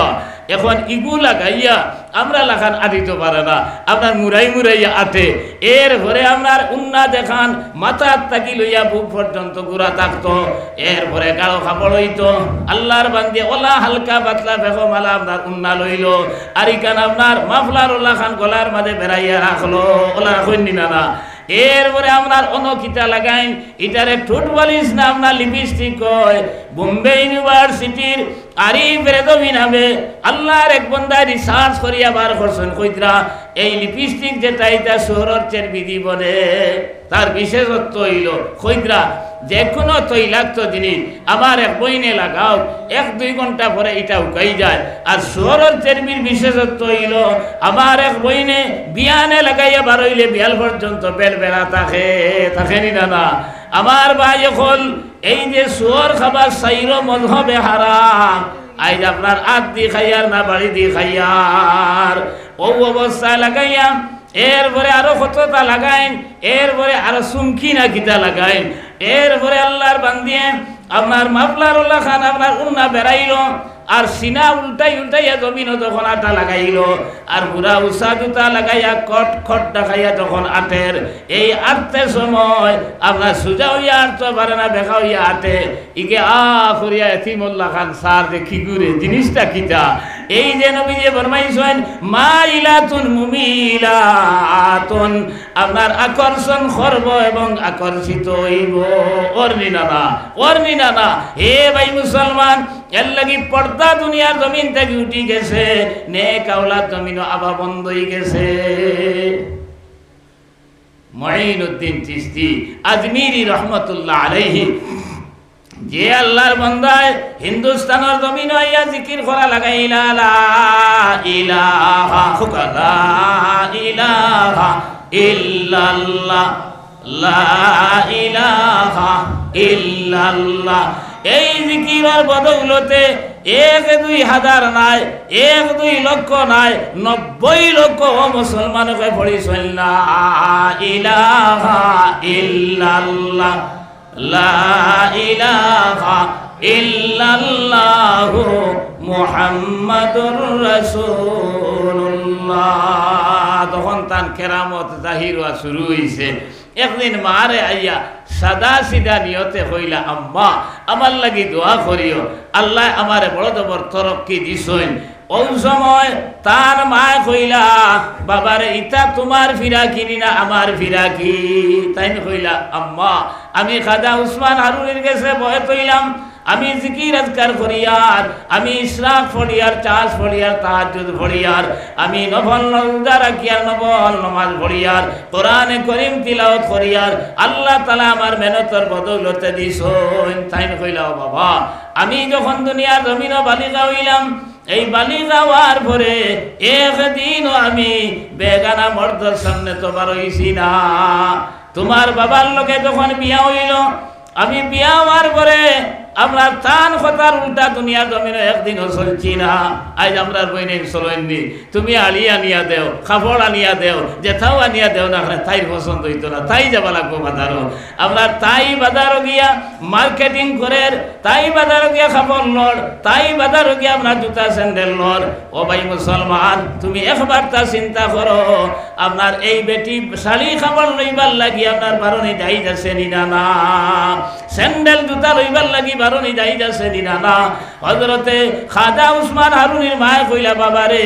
এখন ইগু লাগাইয়া আমরা লাখান আটিতে পারে না, আপনার মুরাই মুরাইয়া আটে। এরপরে আপনার উন্না দেখান মাথার তাকি লইয়া বুক পর্যন্ত গুড়া থাকতো। এরপরে কারো কাপড় হইতো, আল্লাহর বান্দি ওলা হালকা পাতলা বেগো মালা আপনার উন্না লইল, আর ইকান আপনার মাফলার ওলা খান গলার মাঝে বেড়াইয়া রাখলো, ওলা রাখেননি না। এরপরে আপনার অনকিতা লাগাইন, ইটারে ঠোঁট বালিশ না আপনার লিপস্টিক কয়। বোম্বে ইউনিভার্সিটির আরিফ রেদবি নামে আল্লাহর এক বন্দায় রিসার্চ করিয়া বার করছেন, কইতরা এই লিপস্টিক যেটা এটা শহরের চেরবিদি বলে, তার বিশেষত্ব হইল কইতরা যে কোনো তৈলাক্ত জিনিস আমার এক বইনে লাগাও, 1-2 ঘন্টা পরে এটা উকাই যায়। আর শহরের চেরবির বিশেষত্ব হইল আমার এক বইনে বিয়ানে লাগাইয়া বার হইলে বিয়াল পর্যন্ত বেল বেড়া থাকেনি না। আমার ভাই এখন এই যে শুয়োর খাবার সাইর মজহবে হারাম, আজ আপনার হাত দিয়ে খাইয়ার না বাড়ি দিয়ে খাইয়ার, ও অবস্থায় লাগাইয়া এরপরে আরো কতটা লাগাইন, এরপরে আরো চুমকি না কিতা লাগাইন। এরপরে আল্লাহর বান্দিয়ে আপনার মাফলার উল্লাহ খান আপনার উন্না বেড়াইল, আর সিনা উল্টাইয়া জমিনও তখন আটা লাগাইল, আর বুড়া উষা জুতা লাগাইয়া কট খট দেখাইয়া তখন আটের। এই আটতে সময় আপনার সুজা হইয়া আটতে পারে না, বেখা হইয়া আটে। ইকে করিয়া এতিমুল্লাহ খান সার যে কি করে জিনিসটা কিটা। এই যে নবী যে ফরমাইছেন মাইলাতুন মুমিলাতুন, আপনার আকর্ষণ করব এবং আকর্ষিত হইব। অর্নি না হে ভাই মুসলমান, এর লাগি পর্দা দুনিয়ার জমিন থেকে উঠি গেছে, নেক আওলাদ জমিনও আবা বন্ধ হয়ে গেছে। মুঈনুদ্দিন চিশতি আজমিরি রহমতুল্লাহ আলাইহি যে আল্লাহর বান্দায় হিন্দুস্তানের জমিন হইয়া জিকির করা লাগাইলা লা ইলাহা ইল্লাল্লাহ লা ইলাহা ইল্লাল্লাহ। এই জিকিরের বদৌলতে 1-2 হাজার নাই, 1-2 লক্ষ নাই, 90 লক্ষ মুসলমানকে পড়িছেন লা ইলাহা ইল্লাল্লাহ লা ইলাহা ইল্লাল্লাহু মুহাম্মাদুর রাসূলুল্লাহ। তখন তার কেরামত জাহির হওয়া শুরু হইছে। একদিন মারে আইয়া সাদা সিধা নিয়তে কইলা, আম্মা আমার লাগি দোয়া করিও, আল্লাহ আমারে বড় জবর তরক্কি দিছেন। ওই সময় তার মা কইলা, বাবারে ইটা তোমার ফিরাকি না আমার ফিরাকি? তাই কইলা, আম্মা আমি খাজা উসমান হারুনের কাছে বয়ে তৈলাম, আমি জিকির আজকার করিয়ার, আমি ইশরাক পড়িয়ার, চাষ পড়িয়ার, তাহাজ্জুদ পড়িয়ার, আমি নফল রোজা রাখিয়ার, নফল নামাজ পড়িয়ার, কোরআনে করিম তিলাওয়াত করিয়ার, আল্লাহ তাআলা আমার মেহনতের বদৌলতে দিছেন। তাই কইলা, ও বাবা আমি যখন দুনিয়ার জমিনে বালিগা হইলাম, এই বালিগা হওয়ার পরে একদিনও আমি বেগানা মর্দর সামনে তো বার হইছি না। তোমার বাবার লোকে যখন বিয়া হইল, আমি বিয়া হওয়ার পরে আমরা তান কথার উল্টা দুনিয়া জমিনে একদিনও চলছি না। আজ আমরা বইনে চলেননি, তুমি আলি আনিয়া দেও, কাপড় আনিয়া দেও, যেথাও আনিয়া দেও না, তাই পছন্দ হইতো না, তাই যাবা লাগবো বাজারও। আমরা তাই বাজারও গিয়া মার্কেটিং করে, তাই বাজারও গিয়া কাপড় লড়, তাই বাজারও গিয়া আমরা জুতা স্যান্ডেল লড়। ও ভাই মুসলমান, তুমি একবার তা চিন্তা করো, আপনার এই বেটি শাড়ি কাপড় লইবার লাগি আপনার বারণে যাই যাচ্ছে নিনা না, স্যান্ডেল জুতা লইবার লাগি বারণে যাই যাচ্ছে নিনা না। হযরতে খাজা উসমান হারুনের মায় কইলা, বাবারে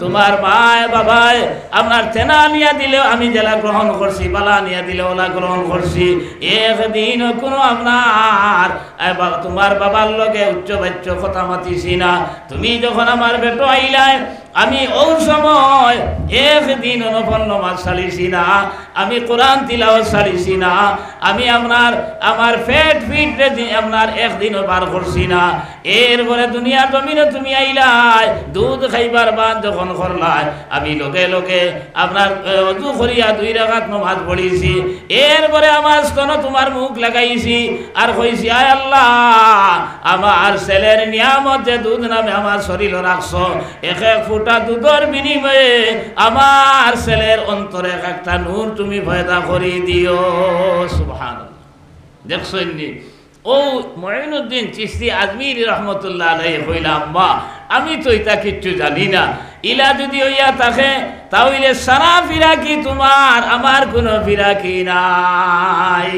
তোমার মায় বাবায় আপনার তেনা নিয়া দিলেও আমি জেলা গ্রহণ করছি, বালা নিয়া দিলে ওলা গ্রহণ করছি, একদিন কোনো আপনার তোমার বাবার লগে উচ্চ বাচ্য কথা মাতিছি না। তুমি যখন আমার বেটো আইলাই, আমি ওই সময় একদিন নফল নামাজ ছাড়িছি না, আমি কোরআন তিলাওয়াত ছাড়িছি না, আমি আমার পেট আপনার একদিনও বার করছি না। এরপরে দুনিয়ার জমিনে তুমি আইলাই, দুধ খাইবার বান যখন করলাই, আমি লোকে লোকে আপনার অজু করিয়া 2 রাকাত নামাজ পড়িছি। এরপরে আমার স্তন তোমার মুখ লাগাইছি আর কইছি, আয় আল্লাহ আমার ছেলের নিয়ামত যে দুধ নামে আমার শরীর রাখছো, এক ফুটা দুধের বিনিময়ে আমার ছেলের অন্তরে একটা নূর তুমি পয়দা করে দিও। সুবহানাল্লাহ। দেখছেন নি, ও মুঈনুদ্দিন চিশতি আজমিরি রহমতুল্লাহ আলাইহি কইলা, আম্মা আমি তো এটা কিচ্ছু জানি না। ইলা যদি হইয়া থাকে তাহলে সারা ফিরাকি তোমার, আমার কোনো ফিরাকি নাই।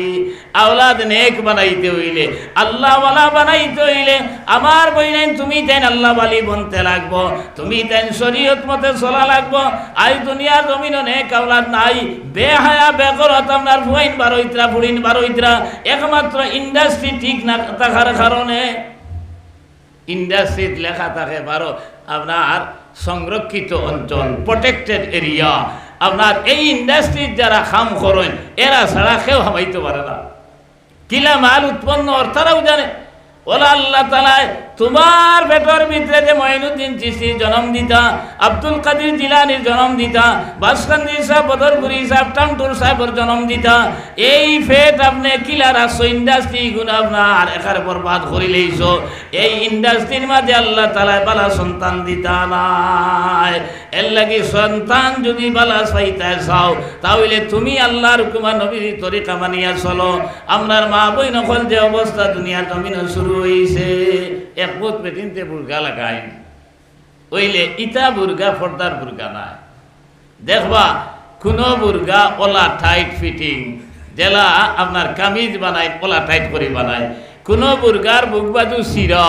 আওলাদ নেক বানাইতে হইলে, আল্লাহওয়ালা বানাইতে হইলে আমার বইলেন তুমি তেন আল্লাহওয়ালি বনতে লাগবো, তুমি তেন শরীয়ত মতে চলা লাগবো। আজ দুনিয়ার জমিন নেক আওলাদ নাই, বেহায়া বেগরত আপনার ফুয়াইন বারোইতরা ফুড়িন বারোইতরা, একমাত্র ইন্ডাস্ট্রি ঠিক না থাকার কারণে। ইন্ডাস্ট্রিত লেখা থাকে বারো আপনার সংরক্ষিত অঞ্চল, প্রোটেক্টেড এরিয়া। আপনার এই ইন্ডাস্ট্রির যারা কাম করেন এরা ছাড়া কেউ হামাইতে পারে না। কিলা মাল উৎপন্ন তারাও জানে। ওলা আল্লাহ তাআলা তোমার পেটের ভিতরে যে মঈনুদ্দিন চিশতির জন্ম দিতা, আব্দুল কাদের জিলানির জন্ম দিতা, বাসকান্দি সাহেব, বদরপুরি সাহেব, টামটুর সাহেবের জন্ম দিতা, এই ফেট আপনি কিলা রাখছো ইন্ডাস্ট্রি গুণ আপনার এখানে বরবাদ করে লইছো। এই ইন্ডাস্ট্রির মাঝে আল্লাহ তাআলা বালা সন্তান দিতা নাই। এর লাগি সন্তান যদি বালা চাইতে চাও তাহলে তুমি আল্লাহর হুকুম নবীর তরিকা মানিয়া চলো। আমরার মা বই নকল যে অবস্থা দুনিয়ার জমিন শুরু হয়েছে, একমত পেটিনতে বুর্গা লাগাই ওইলে ইটা বুর্গা ফর্দার বুর্গা নাই। দেখবা কোনো বুর্গা ওলা টাইট ফিটিং, জেলা আপনার কামিজ বানায় ওলা টাইট করে বানায়। কোনো বুর্গার বুকবাজু সিরা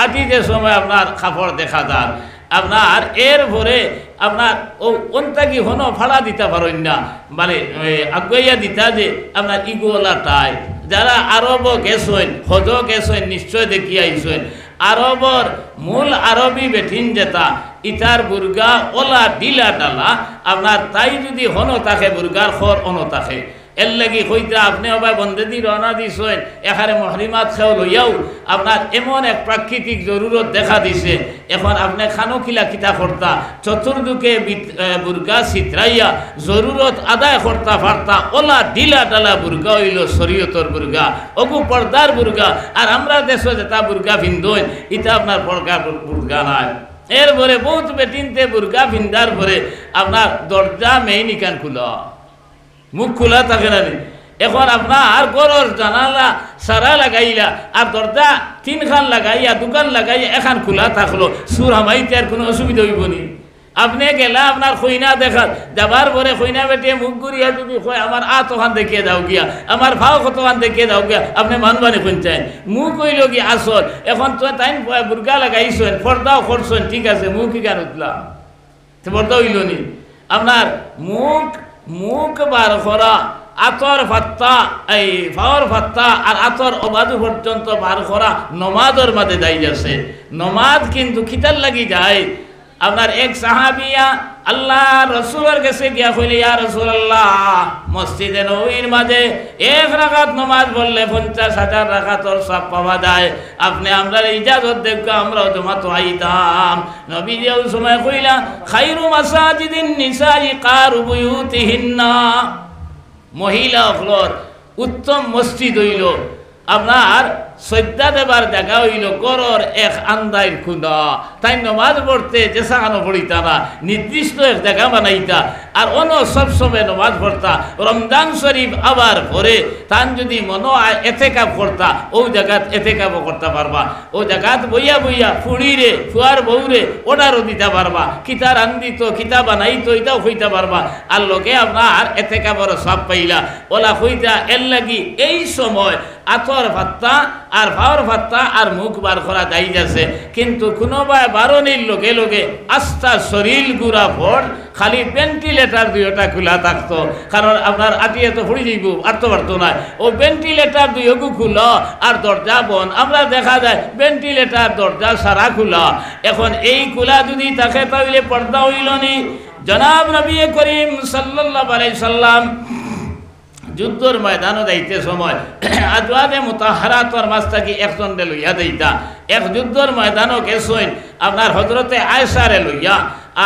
আটিতে সময় আপনার কাপড় দেখা যান আপনার। এর পরে আপনার ও অন্তাকি হনো ভাড়া দিতে পারেন না, মানে আগুয়া দিতা যে আপনার ইগোলা টাইট। যারা আরব গেছেন, হজ গেছেন, নিশ্চয় দেখি আইসেন আরবর মূল আরবি বেঠিন যেটা ইতার বুর্গা ওলা ডিলা ডালা আপনার, তাই যদি হনো থাকে বুর্গার খর অন থাকে। এর লাগি হইতে আপনি অবাই বন্দে দি রওনা দিছেন এখানে মহরিমাত খেও লইয়াও আপনার এমন এক প্রাকৃতিক জরুরত দেখা দিছে। এখন আপনি খানো কিলা কিতা করতা চতুর্দিকে বুর্গা চিত্রাইয়া জরুরত আদায় করতা পারতা। ওলা ডিলা ডালা বুর্গা হইল শরীয়তর বুর্গা, অগু পর্দার বুর্গা। আর আমরা দেশে যেটা বুর্গা ভিন্দন ইটা আপনার পর্দার বুর্গা নাই। এরপরে বহুত বেটিনতে বুর্গা ভিন্দার পরে আপনার দরজা মেইন ইকান খুলা, মুখ খোলা থাকে না। এখন আপনার গরর জানালা সারা লাগাইলা আর দরজা তিনখান লাগাইয়া দোকান লাগাইয়া এখান খোলা থাকলো, সুর হামাইতে আর কোনো অসুবিধা হইব নি। আপনি গেলা আপনার খইনা দেখার যাবার পরে খইনা বেটিয়ে মুখ ঘুরিয়া যদি কয় আমার তখন দেখিয়ে দাও গিয়া, আমার ভাও কতখান দেখিয়ে দাও গিয়া, আপনি মানবানি শুনছেন মুখ হইল কি আসল। এখন তো তাই বুর্গা লাগাইছেন, পর্দাও করছেন, ঠিক আছে, মুখ কি গান উঠলাম পর্দা হইল নি। আপনার মুখ বার করা আতর ফাত্তা, এই ফাওয়ার ফাত্তা আর আতর অবাধ পর্যন্ত বার করা নমাজের মাঝে যাই যাচ্ছে। নমাজ কিন্তু খিতার লাগি যায়। আপনার এক সাহাবিয়া আল্লাহ রসুলের কাছে গিয়া কইলে ইয়া রাসূলুল্লাহ মসজিদে নববীর মাঝে এক রাকাত নামাজ পড়লে 50,000 রাকাতের সওয়াব পাওয়া যায়, আপনি আমরা ইজাজত দেখো আমরাও জমাত আইতাম। নবীজি ওই সময় কইলা খায়রু মাসাজিদিন নিসাই কারু বুয়ুতিহিন্না, মহিলা হলর উত্তম মসজিদ হইল আপনার সজ্জা দেবার জায়গা হইল গরর এক আন্দাইর খুঁদা। তাই নমাজ পড়তে যে সাগানো পড়িতা না, নির্দিষ্ট এক জায়গা বানাইতা আর অন্য সবসময় নমাজ পড়তা। রমজান শরীফ আবার পরে তান যদি মনো এতেকাপ করতা ও জায়গাত এতেকাপও করতে পারবা। ও জায়গাত বইয়া বইয়া ফুড়িরে ফুয়ার বউরে অর্ডারও দিতে পারবা, কিতা রান্দিত কিতা বানাইতো এটাও হইতে পারবা। আর লোকে আপনার এতেকাপর সব পাইলা ওলা হইতা। এর লাগি এই সময় আতর ভাত্তা আর ভাওয়ার ভাত্তা আর মুখ বার করা যাই যাচ্ছে, কিন্তু কোনোবাই বারণির লোকে লোকে আস্থা শরীর গুড়া ভোট খালি ভেন্টিলেটার দুইটা খোলা থাকতো, কারণ আপনার আটিয়ে তো ফুড়ি যাইব আর তো পারতো না। ও ভেন্টিলেটার দুইগু খুলো আর দরজা বন, আমরা দেখা যায় ভেন্টিলেটার দরজা সারা খোলা। এখন এই খোলা যদি থাকে তাহলে পর্দা হইল নি। জনাব নবী করিম সাল্লাল্লাহু আলাইহি সাল্লাম যুদ্ধর ময়দানও যাইতে সময় আজওয়াজে মুতাহহারাতর মাঝ থাকি একজন লইয়া যাইতা। এক যুদ্ধর ময়দানও গেছেন আপনার হজরতে আয়েশারে লইয়া,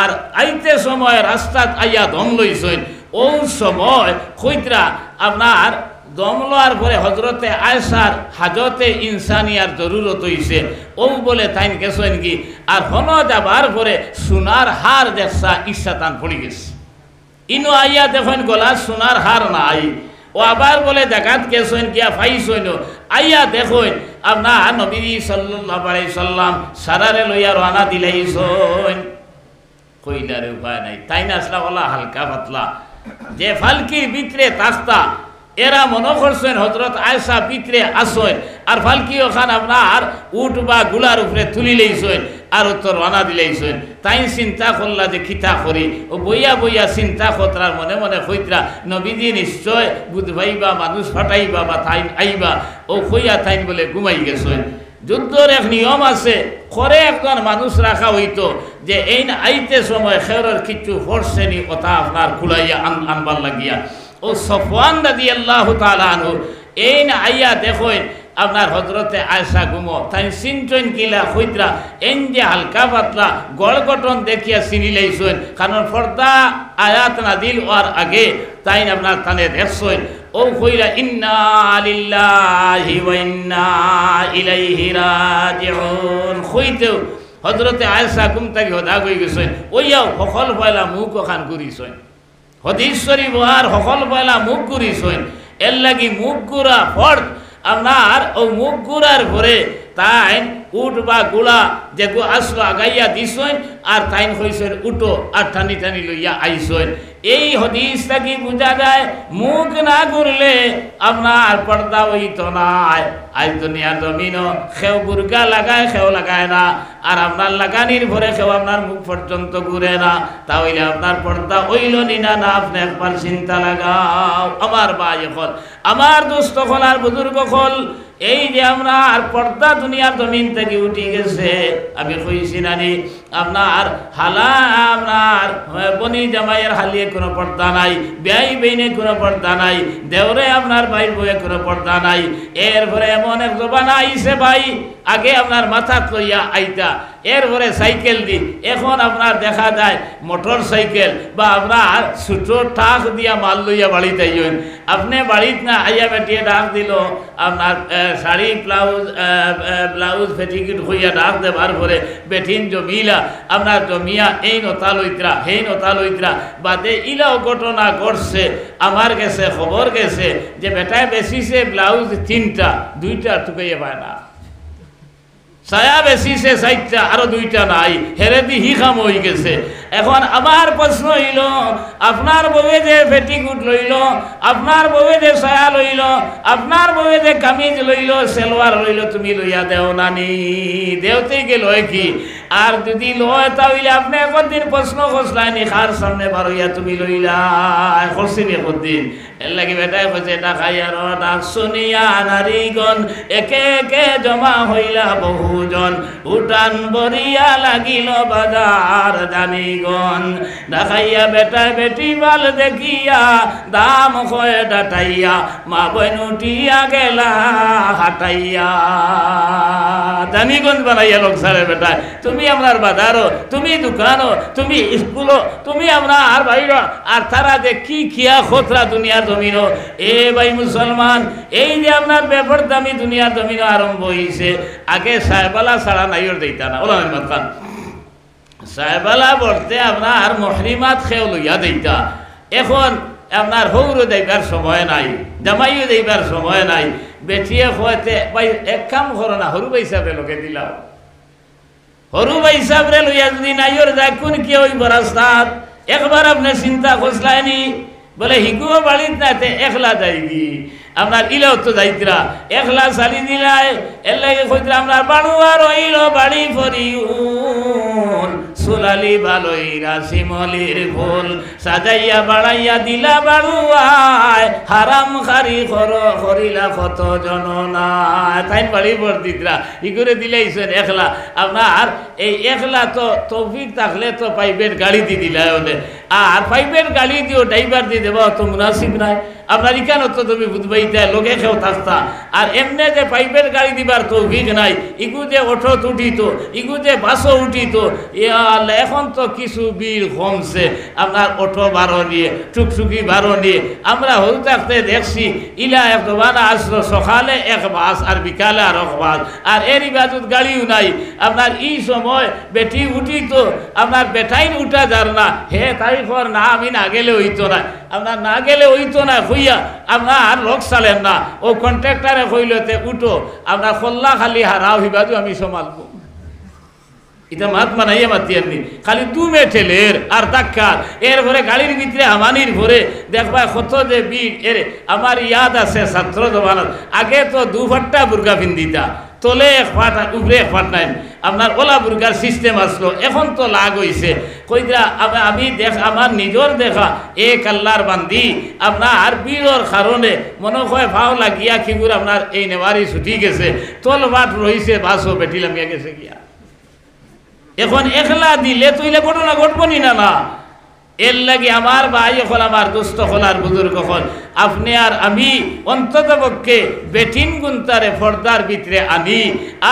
আর আইতে সময় রাস্তাত আইয়া দম লইছেন। ও সময় কইতরা আপনার দম লওয়ার পরে হজরতে আয়েশার হাজতে ইনসানিয়ার জরুরত হইছে। ও বলে তাইন গেছেন কি আর হন যাবার পরে সোনার হার দেখছা ইচ্ছা তান পড়ে গেছে। ইনো আইয়া দেখেন গলা সোনার হার নাই। ও আবার বলে দেখাত গেছেন গিয়া ফাইছেন, আইয়া দেখেন আপনার নবী সাল্লাল্লাহু আলাইহি সাল্লাম সারারে লইয়া রওনা দিলাইছেন কইলার উপায় নাই তাই না আসলা বলা হালকা পাতলা যে ফালকির ভিতরে তাস্তা এরা মনে করছেন হযরত আয়েশা ভিতরে আসেন আর ফালকি ওখান আপনার উট বা গুলার উপরে তুলি লইছেন আর তো রওনা দিলাইছেন তাই চিন্তা করলা যে কিতা করি ও বইয়া বইয়া চিন্তা কতরার মনে মনে কইতরা নবীজি নিশ্চয় বুঝবাইবা মানুষ ফাটাইবা বা তাই আইবা ও কইয়া তাইন বলে ঘুমাই গেছেন যুদ্ধের এক নিয়ম আছে করে একজন মানুষ রাখা হইতো যে এই আইতে সময় খেরের কিছু ফোর্সেনি কথা আপনার খুলাইয়া আনবার লাগিয়া ও সফওয়ান রাদিয়াল্লাহু তাআলা আনহু এই না আইয়া দেখেন আপনার হযরতে আয়েশা ঘুমো তাই চিনছেন কিলা কইতরা এন যে হালকা পাতলা গড় গঠন দেখিয়া চিনি লাইছেন কারণ পর্দা আয়াত নাজিল হওয়ার আগে তাই আপনার তানে দেখছেন ও কইরা ইন্না লিল্লাহি ওয়া ইন্না ইলাইহি রাজিউন কইতেও হযরতে আয়েশা ঘুম থেকে হদা হয়ে গেছেন ওইয়াও সকল পয়লা মুখ ওখান ঘুরিছেন হদিস শরীফ আর সকল পয়লা মুখ ঘুরিছেন এর লাগি মুখ ঘুরা ফর্দ আপনার ও মুখ ঘুরার পরে তাই উঠ বা গুলা যে আসলো আগাইয়া দিছেন আর তাইন হইছেন উঠো আর টানি টানি লইয়া আইছেন এই হদিস থাকি বোঝা যায় মুখ না ঘুরলে আপনার পর্দা হইতো নাই আজ দুনিয়ার জমিনও খেও বুরকা লাগায় খেও লাগায় না আর আপনার লাগানির ভরে খেও আপনার মুখ পর্যন্ত ঘুরে না তাহলে আপনার পর্দা হইল নি না না আপনি একবার চিন্তা লাগাও আমার ভাই হল আমার দোস্ত হল আর বুজুর্গ হল এই যে আমরা আর পর্দা দুনিয়ার জমিন থেকে উঠে গেছে আমি কইছি নানি আপনার হালা আপনার বনি জামাইয়ের হালিয়ে কোনো পর্দা নাই ব্যয় বেইনে কোনো পর্দা নাই দেওরে আপনার ভাইয়ের বইয়ে কোনো পর্দা নাই এরপরে এমন এক জবানা আইছে ভাই আগে আপনার মাথা লইয়া আইতা এরপরে সাইকেল দি এখন আপনার দেখা যায় মোটর সাইকেল বা আপনার ছোটো টাক দিয়া মাল লইয়া বাড়িতে আইন আপনি বাড়িত না আইয়া বেটিয়ে ডাক দিল আপনার শাড়ি ব্লাউজ পেটিকুট হইয়া ডাক দেবার পরে বেঠিন জমিলা আপনার জমিয়া এই নতা লইত্রা সেই নতা লইত্রা বাদে ইলাও ঘটনা ঘটছে আমার গেছে খবর গেছে যে বেটায় বেশিছে ব্লাউজ 3টা 2টা টুকাইয়ে পায় না ছায়া বেশিছে 4টা আরো 2টা নাই হেরে দি হি খাম হয়ে গেছে এখন আমার প্রশ্ন হইল আপনার বউয়ে যে পেটিকুট লইল আপনার বউয়ে যে ছায়া লইল আপনার বউয়ে যে কামিজ লইল সেলোয়ার লইল তুমি লইয়া দেও নানি দেওতে গেল কি আর যদি লয় তাহলে আপনি একদিন প্রশ্ন করছিলেন কার সামনে বার হইয়া তুমি লইলা করছিনি একদিন এর লাগি বেটাই কইছে এটা খাইয়ার ডাক শুনিয়া নারীগণ একে একে জমা হইলা বহুজন উঠান বরিয়া লাগিল বাজার জানিগণ দেখাইয়া বেটায় বেটি বাল দেখিয়া দাম কয়ে ডাটাইয়া মা বইন উঠিয়া গেলা হাটাইয়া জানিগণ বানাইয়া লোক সারে বেটায় তুমি আপনার বাজারও তুমি দোকানও তুমি স্কুলও তুমি আপনার বাইর আর তারা যে কি খিয়া খোতরা দুনিয়ার জমিনও এ ভাই মুসলমান এই যে আপনার ব্যাপার দামি দুনিয়ার জমিনও আরম্ভ হয়েছে আগে সাহেবালা ছাড়া নাইর দিতা না ওলা আহমদ খান সাহেবালা বলতে আপনার মহরিমাত খেয়ে লইয়া দিতা এখন আপনার হৌরও দেবার সময় নাই জামাইও দেবার সময় নাই বেটিয়ে হইতে ভাই এক কাম করো না হরু হিসাবে লোকে দিলাম হরু ভাই সাহেবরে লইয়া যদি নাইর যায় কোন কি হইব রাস্তাত একবার আপনি চিন্তা করছিলেনি বলে হিগুও বাড়িত নাতে একলা যাইবি আপনার ইলেও তো যাইতরা একলা চালি দিলাই এর লাগে কইতরা আপনার বাড়ুয়া রইল বাড়ি ফরিউন সুলালি বালইরা শিমলির ফুল সাজাইয়া বাড়াইয়া দিলা বাড়ুয়ায় হারাম খারি করিলা কত জননা তাই বাড়ি বর্দিতরা ই করে দিলাইছেন একলা আপনার এই একলা তো তৌফিক থাকলে তো প্রাইভেট গাড়ি দিয়ে দিলাই ওদের আর প্রাইভেট গাড়ি দিও ড্রাইভার দিয়ে দেওয়া তো মুনাসিব নাই আপনার ইকানো তো তুমি বুঝবাই লোকে কেউ থাকতা আর এমনি যে প্রাইভেট গাড়ি দিবার তৌফিক নাই ইগু যে অটো উঠিত ইগু যে বাসও উঠিত এখন তো কিছু বীর কমছে আপনার অটো বারো নিয়ে টুকটুকি বারো নিয়ে আমরা হরু থাকতে দেখছি ইলা এক দোবানা আসলো সকালে এক বাস আর বিকালে আর এক বাস আর এরই বাজুত গাড়িও নাই আপনার এই সময় বেটি উঠিত আপনার বেটাইন উঠা যার না হে তাই খর না আমি না গেলে হইতো না, আপনার না গেলে হইতো না হইয়া আপনার লোক চালেন না, ও কন্ট্রাক্টারে কইলতে উঠো আপনার খোল্লা খালি হারাও হিবাদু আমি সমালবো। এটা মাত মানাইয়া মাতিয়ারনি খালি দুমে ঠেলের আর ধাক্কার এরপরে গাড়ির ভিতরে আমানির ভরে দেখবা কত যে বিট এর। আমার ইয়াদ আছে ছাত্র জমানত আগে তো দুফাট্টা বুর্গা পিন্দিতা, তলে এক ফাট উপরে এক ফাট নাই, আপনার ওলা বুর্গার সিস্টেম আসলো, এখন তো লাগ হইছে। কইরা আমি আমার নিজর দেখা এক আল্লাহর বান্দি আপনার বীরর কারণে মনে হয় ভাও লাগিয়া খিগুর আপনার এই নেওয়ারি ছুটি গেছে, তল বাট রইছে বাসও বেটিলাম গেছে গিয়া। এখন একলা দিলে তুইলে ঘটনা ঘটবনি না না। এর লাগে আমার ভাই হল, আমার দুস্থ হল, আর বুজুর্গ হল, আপনি আর আমি অন্তত পক্ষে বেটিন গুন্তারে পর্দার ভিতরে আনি।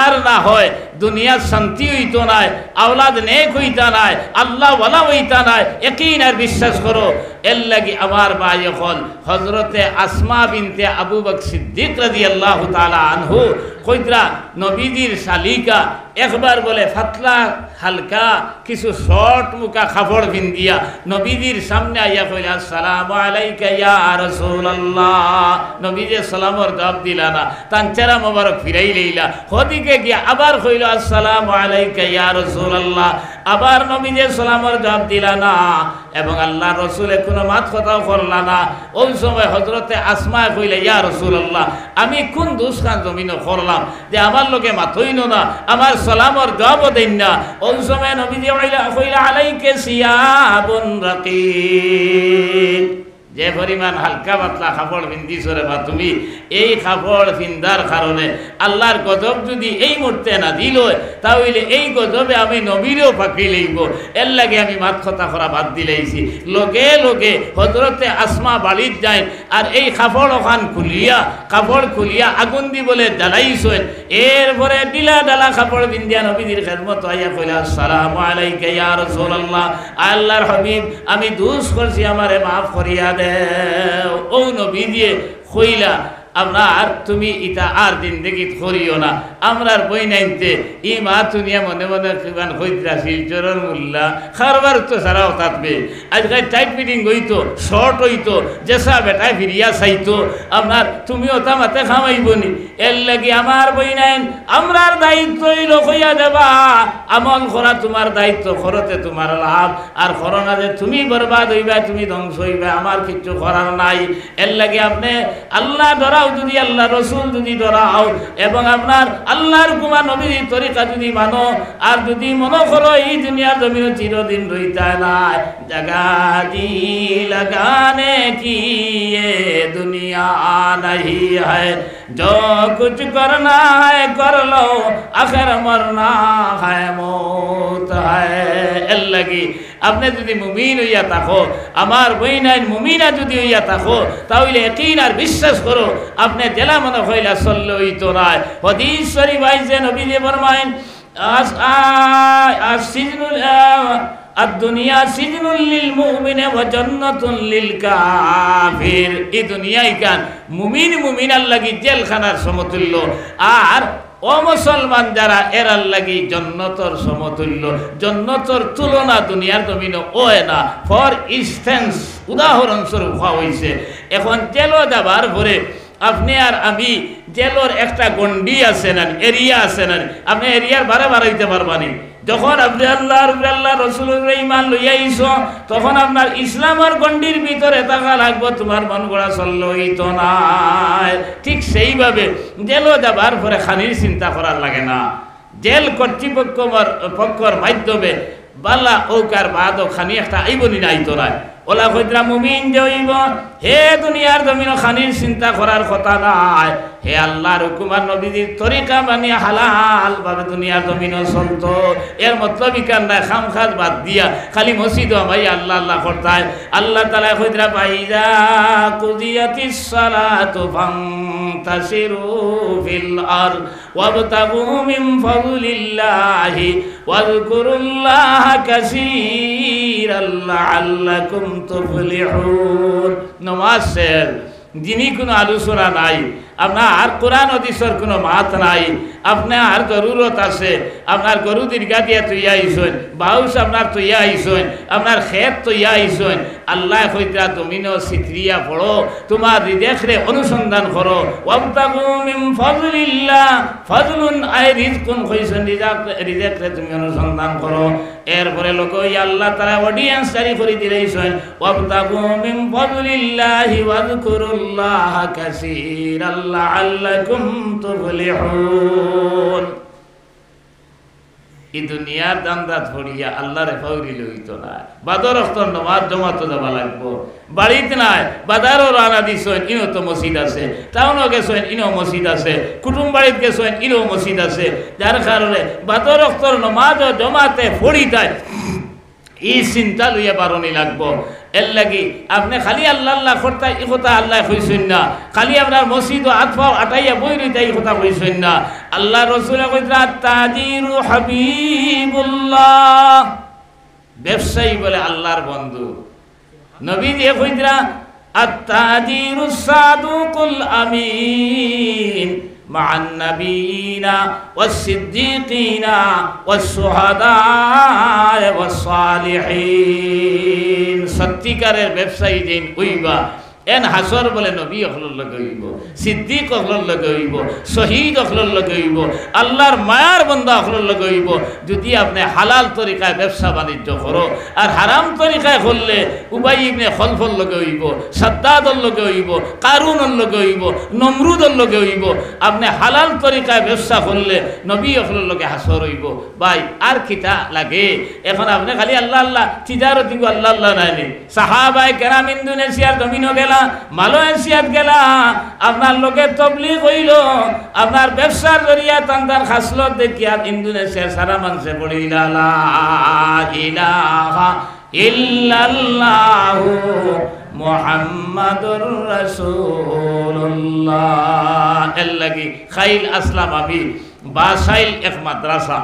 আর না হয় দুনিয়ার শান্তি হইতো নাই, আওলাদ নেক হইতা নাই, আল্লাহ ওয়ালা হইতা নাই, একইন আর বিশ্বাস করো। এর লাগি আমার ভাই হল হজরতে আসমা বিনতে আবু বকর সিদ্দিক রাদিয়াল্লাহু তাআলা আনহু কইরা নবীজির শালিকা একবার বলে ফাতলা হালকা কিছু শর্ট মুখা কাপড় পিন্দিয়া নবীজির সামনে আইয়া কইলা আসসালামু আলাইকা ইয়া রাসূলুল্লাহ। নবীজি সালামর জবাব দিলা না, তান চেহারা মোবারক ফিরাই লইলা, হদিকে গিয়া আবার কইল আসসালামু আলাইকা ইয়া রাসূলুল্লাহ। আবার নবীজি সালামর জবাব দিলা না এবং আল্লাহ রসুলে কোনো মাত কথাও করলা না। ওই সময় হজরতে আসমা কইলে ইয়া রাসূলুল্লাহ আমি কোন দুষ্কান জমিন করলাম যে আমার লোকে মাথইন না, আমার সালামর জবাবও দেন না। ওই সময় নবীজি কইলা আলাইকা সিয়াবুন রাকিক, যে পরিমাণ হালকা পাতলা কাপড় পিন্দিছ রে বা তুমি, এই কাপড় পিন্দার কারণে আল্লাহর গজব যদি এই মুহূর্তে না দিল তাহলে এই গজবে আমি নবীরও ফাঁকি লইব। এর লাগে আমি মাত কথা করা বাদ দিলেইছি। লোকে লোকে হজরতে আসমা বাড়ির যায় আর এই কাপড় ওখান কাপড় খুলিয়া আগুন দি বলে জ্বালাইছেন। এরপরে ডিলা ডালা কাপড় পিন্দিয়া নবীদের খেদমত হইয়া কইলা আসসালামু আলাইকা ইয়া রাসূলুল্লাহ, আল্লাহর হাবিব আমি দোষ করছি আমারে মাফ করিয়া দে। ও নবী দিয়ে কইলা আপনার তুমি ইটা আর জিন্দেগিত করিও না। আমরার বই নাইনতে ই মা তুনিয়া মনে মনে কিমান হইতা শিলচরের মূল্যা খারবার তো সারাও থাকবে। আজকাল টাইট ফিটিং হইতো, শর্ট হইতো, যেসা বেটায় ফিরিয়া চাইতো আপনার তুমিও তামাতে খামাইবনি। এর লাগি আমার বই নাইন আমরার দায়িত্ব হইয়া দেবা, আমল করা তোমার দায়িত্ব, করতে তোমার লাভ, আর করোনা যে তুমি বরবাদ হইবা, তুমি ধ্বংস হইবা, আমার কিছু করার নাই। এর লাগে আপনি আল্লাহ ধরা যদি আল্লাহ রসুল যদি ধরাও এবং আপনার আল্লাহর কুমার নবীর তরিকা যদি মানো, আর যদি মনে করো এই দুনিয়ার জমিন চিরদিন রইতা নাই, জাগা জি লাগানে কি এ দুনিয়া नहीं है, जो कुछ करना है कर लो, आखिर मरना है मौत है। এর লাগি আপনি যদি মুমিন হইয়া থাকো, আমার বইনাইন মুমিনা যদি হইয়া থাকো, তাহলে একিন আর বিশ্বাস করো আপনি জেলা মনে হইলা চললে হইতো না। হাদিস শরীফ আইছে নবীজি ফরমায়েন দুনিয়া সিজনুল লিল মুমিন ওয়া জান্নাতুন লিল কাফির। এই দুনিয়াই কান মুমিন মুমিনার লাগি জেলখানার সমতুল্য, আর ও মুসলমান যারা এরার লাগি জন্নতর সমতুল্য। জন্নতর তুলনা দুনিয়ার জমিনে ওয় না। ফর ইনস্ট্যান্স উদাহরণস্বরূপ হওয়া হয়েছে, এখন জেলও যাবার পরে আপনি আর আমি জেলর একটা গন্ডি আছে না, এরিয়া আছে না, আপনি এরিয়ার বারে বাড়াইতে পারবানি। যখন আপনি আল্লাহ রসুলের ইমান লইয়াইছ, তখন আপনার ইসলামের গণ্ডির ভিতরে থাকা লাগবে, তোমার মন গড়া চলল হইতো না। ঠিক সেইভাবে জেলও যাবার পরে খানির চিন্তা করার লাগে না। জেল কর্তৃপক্ষর মাধ্যমে বালা ওকার বাদও খানি একটা আইবনি না আইতো না। ওলা কইরা মুমিন যে হইব, হে দুনিয়ার জমিন খানির চিন্তা করার কথা নাই, হে আল্লাহর হুকুমার নবীজির তরিকা বানিয়ে হালাল ভাবে দুনিয়ার জমিনও চলতো। এর মতলব ইকান নাই খামখাজ বাদ দিয়া খালি মসজিদ ভাই আল্লাহ আল্লাহ করতায়। আল্লাহ তাআলা কইরা বাইজা কুদিয়াতিস সালাতু ফান্তাসিরু ফিল আরদ ওয়াবতাগু মিন ফাদলিল্লাহি ওয়াযকুরুল্লাহা কাসীরান লাআল্লাকুম তুফলিহুন। নামাজ দিনই কোনো আলোচনা নাই, আপনার কোরআন হাদিসের কোনো মাত নাই, আপনার জরুরত আছে, আপনার গরু দীর্ঘা দিয়া তৈয়া আইসেন, বাউস আপনার তৈয়া আইসেন, আপনার খেত তৈয়া আইসেন, আল্লাহ কইতা তুমিও সিত্রিয়া পড়ো, তোমার রিদেখরে অনুসন্ধান করো, ওয়াবতাগু মিন ফাজলিল্লাহ, ফাজলুন আই রিজকুন কইছেন, রিদেখরে তুমি অনুসন্ধান করো। এরপরে লোক ওই আল্লাহ তাআলা অডিয়েন্স জারি করে দিলেছেন, ওয়াবতাগু মিন ফাজলিল্লাহি ওয়াযকুরুল্লাহ কাসীরান লাআল্লাকুম তুফলিহুন। এই দুনিয়ার দান্দাত পড়িয়া আল্লাহরে ফাউরি লইতো না, বাদর অক্তর নমাজ জমাতো যাবা লাগবো, বাড়িতে নাই বাজারও রানা দিছেন, ইনো তো মসজিদ আছে, টাউনও গেছেন, ইনো মসজিদ আছে, কুটুম বাড়িতে গেছেন, ইনো মসজিদ আছে, যার কারণে বাদর অক্তর নমাজ জমাতে পড়ি যায় এই চিন্তা লইয়া বারণি লাগবো। এর লাগি আপনি খালি আল্লাহ আল্লাহ করতে এই কথা আল্লাহ কইছেন না, খালি আপনার মসজিদ ও হাত পাও আটাইয়া বই রইতে এই কথা কইছেন না। আল্লাহ রসুল কইতা তাজিরু হাবিবুল্লাহ, ব্যবসায়ী বলে আল্লাহর বন্ধু। নবী দিয়ে কইতা আত-তাজিরু সাদুকুল আমিন মা'আন নাবিয়িনা ওয়াস-সিদ্দীকিনা ওয়াস-শুহাদাء ওয়াস-সালিহিন। সত্যিকারের ব্যবসায়ী দিন ওইবা এন হাসর বলে নবী অখলর লগে হইব, সিদ্দিক অখলর লগে হইব, শহীদ অখলর লগে হইব, আল্লাহর মায়ার বন্দা অখলর লগে হইব। যদি আপনি হালাল তরিকায় ব্যবসা বাণিজ্য করো, আর হারাম তরিকায় করলে উবাই ইবনে খলফর লগে হইব, সাদ্দাদর লগে হইব, কারুনের লগে হইব, নমরুদের লগে হইব। আপনি হালাল তরিকায় ব্যবসা করলে নবী অখলর লগে হাসর হইব। ভাই আর কিতা লাগে? এখন আপনি খালি আল্লাহ আল্লাহ তিজারত দিব, আল্লাহ আল্লাহ নাইনি। সাহাবায়ে কেরাম ইন্দোনেশিয়ার জমিনও গেলা, মালয়েশিয়াত গেলা, আপনার লোকে তবলিগ হইল, আপনার ব্যবসার জরিয়া তান্দার খাসলত দেখিয়া ইন্দোনেশিয়ার সারা মানুষে বলি লা ইলাহা ইল্লাল্লাহু মুহাম্মাদুর রাসূলুল্লাহ। এর লাগি খাইল আসলাম আমি বাসাইল এক মাদ্রাসা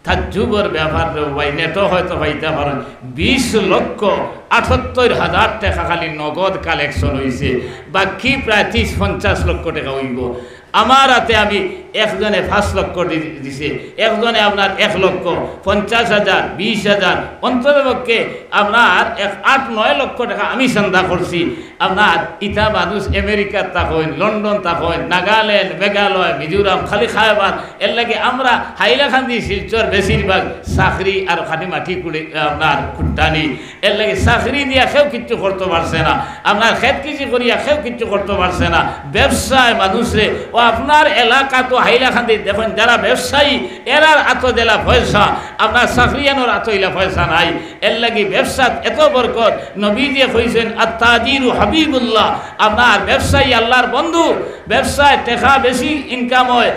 তাজ্জুবের ব্যাপার ভাই নেটও হয়তো পাইতে পারেন। 20,78,000 টাকা খালি নগদ কালেকশন হয়েছে, বাকি প্রায় 30-50 লক্ষ টাকা হইব। আমার হাতে আমি একজনে 5 লক্ষ দিছে, একজনে আপনার 1,50,000, 20,000, অন্ততপক্ষে আপনার 8-9 লক্ষ টাকা আমি চান্দা করছি। আপনার ইটা মানুষ আমেরিকার থাকেন, লন্ডন থাকেন, নাগাল্যান্ড, মেঘালয়, মিজোরাম, খালি খাইবার। এর লাগে আমরা হাইলাকান্দি শিলচর বেশিরভাগ চাকরি আর খালি মাটি কুড়ি আপনার খুঁটানি। এর লাগে চাকরি দিয়া কেউ কিচ্ছু করতে পারছে না, আপনার খেত কৃষি করিয়া কেউ কিচ্ছু করতে পারছে না। ব্যবসায় মানুষে ও আপনার এলাকা তো হাইলাকান্দি দেখুন, যারা ব্যবসায়ী এরার আত দেলা পয়সা, আপনার চাকরিয়ানোর আত ইলা পয়সা নাই। এর লাগি ব্যবসাত এত বরকত। নবী দিয়ে কইছেন আত-তাজিরু হাবিবুল্লাহ, আপনার ব্যবসায়ী আল্লাহর বন্ধু। ব্যবসায় টাকা বেশি ইনকাম হয়,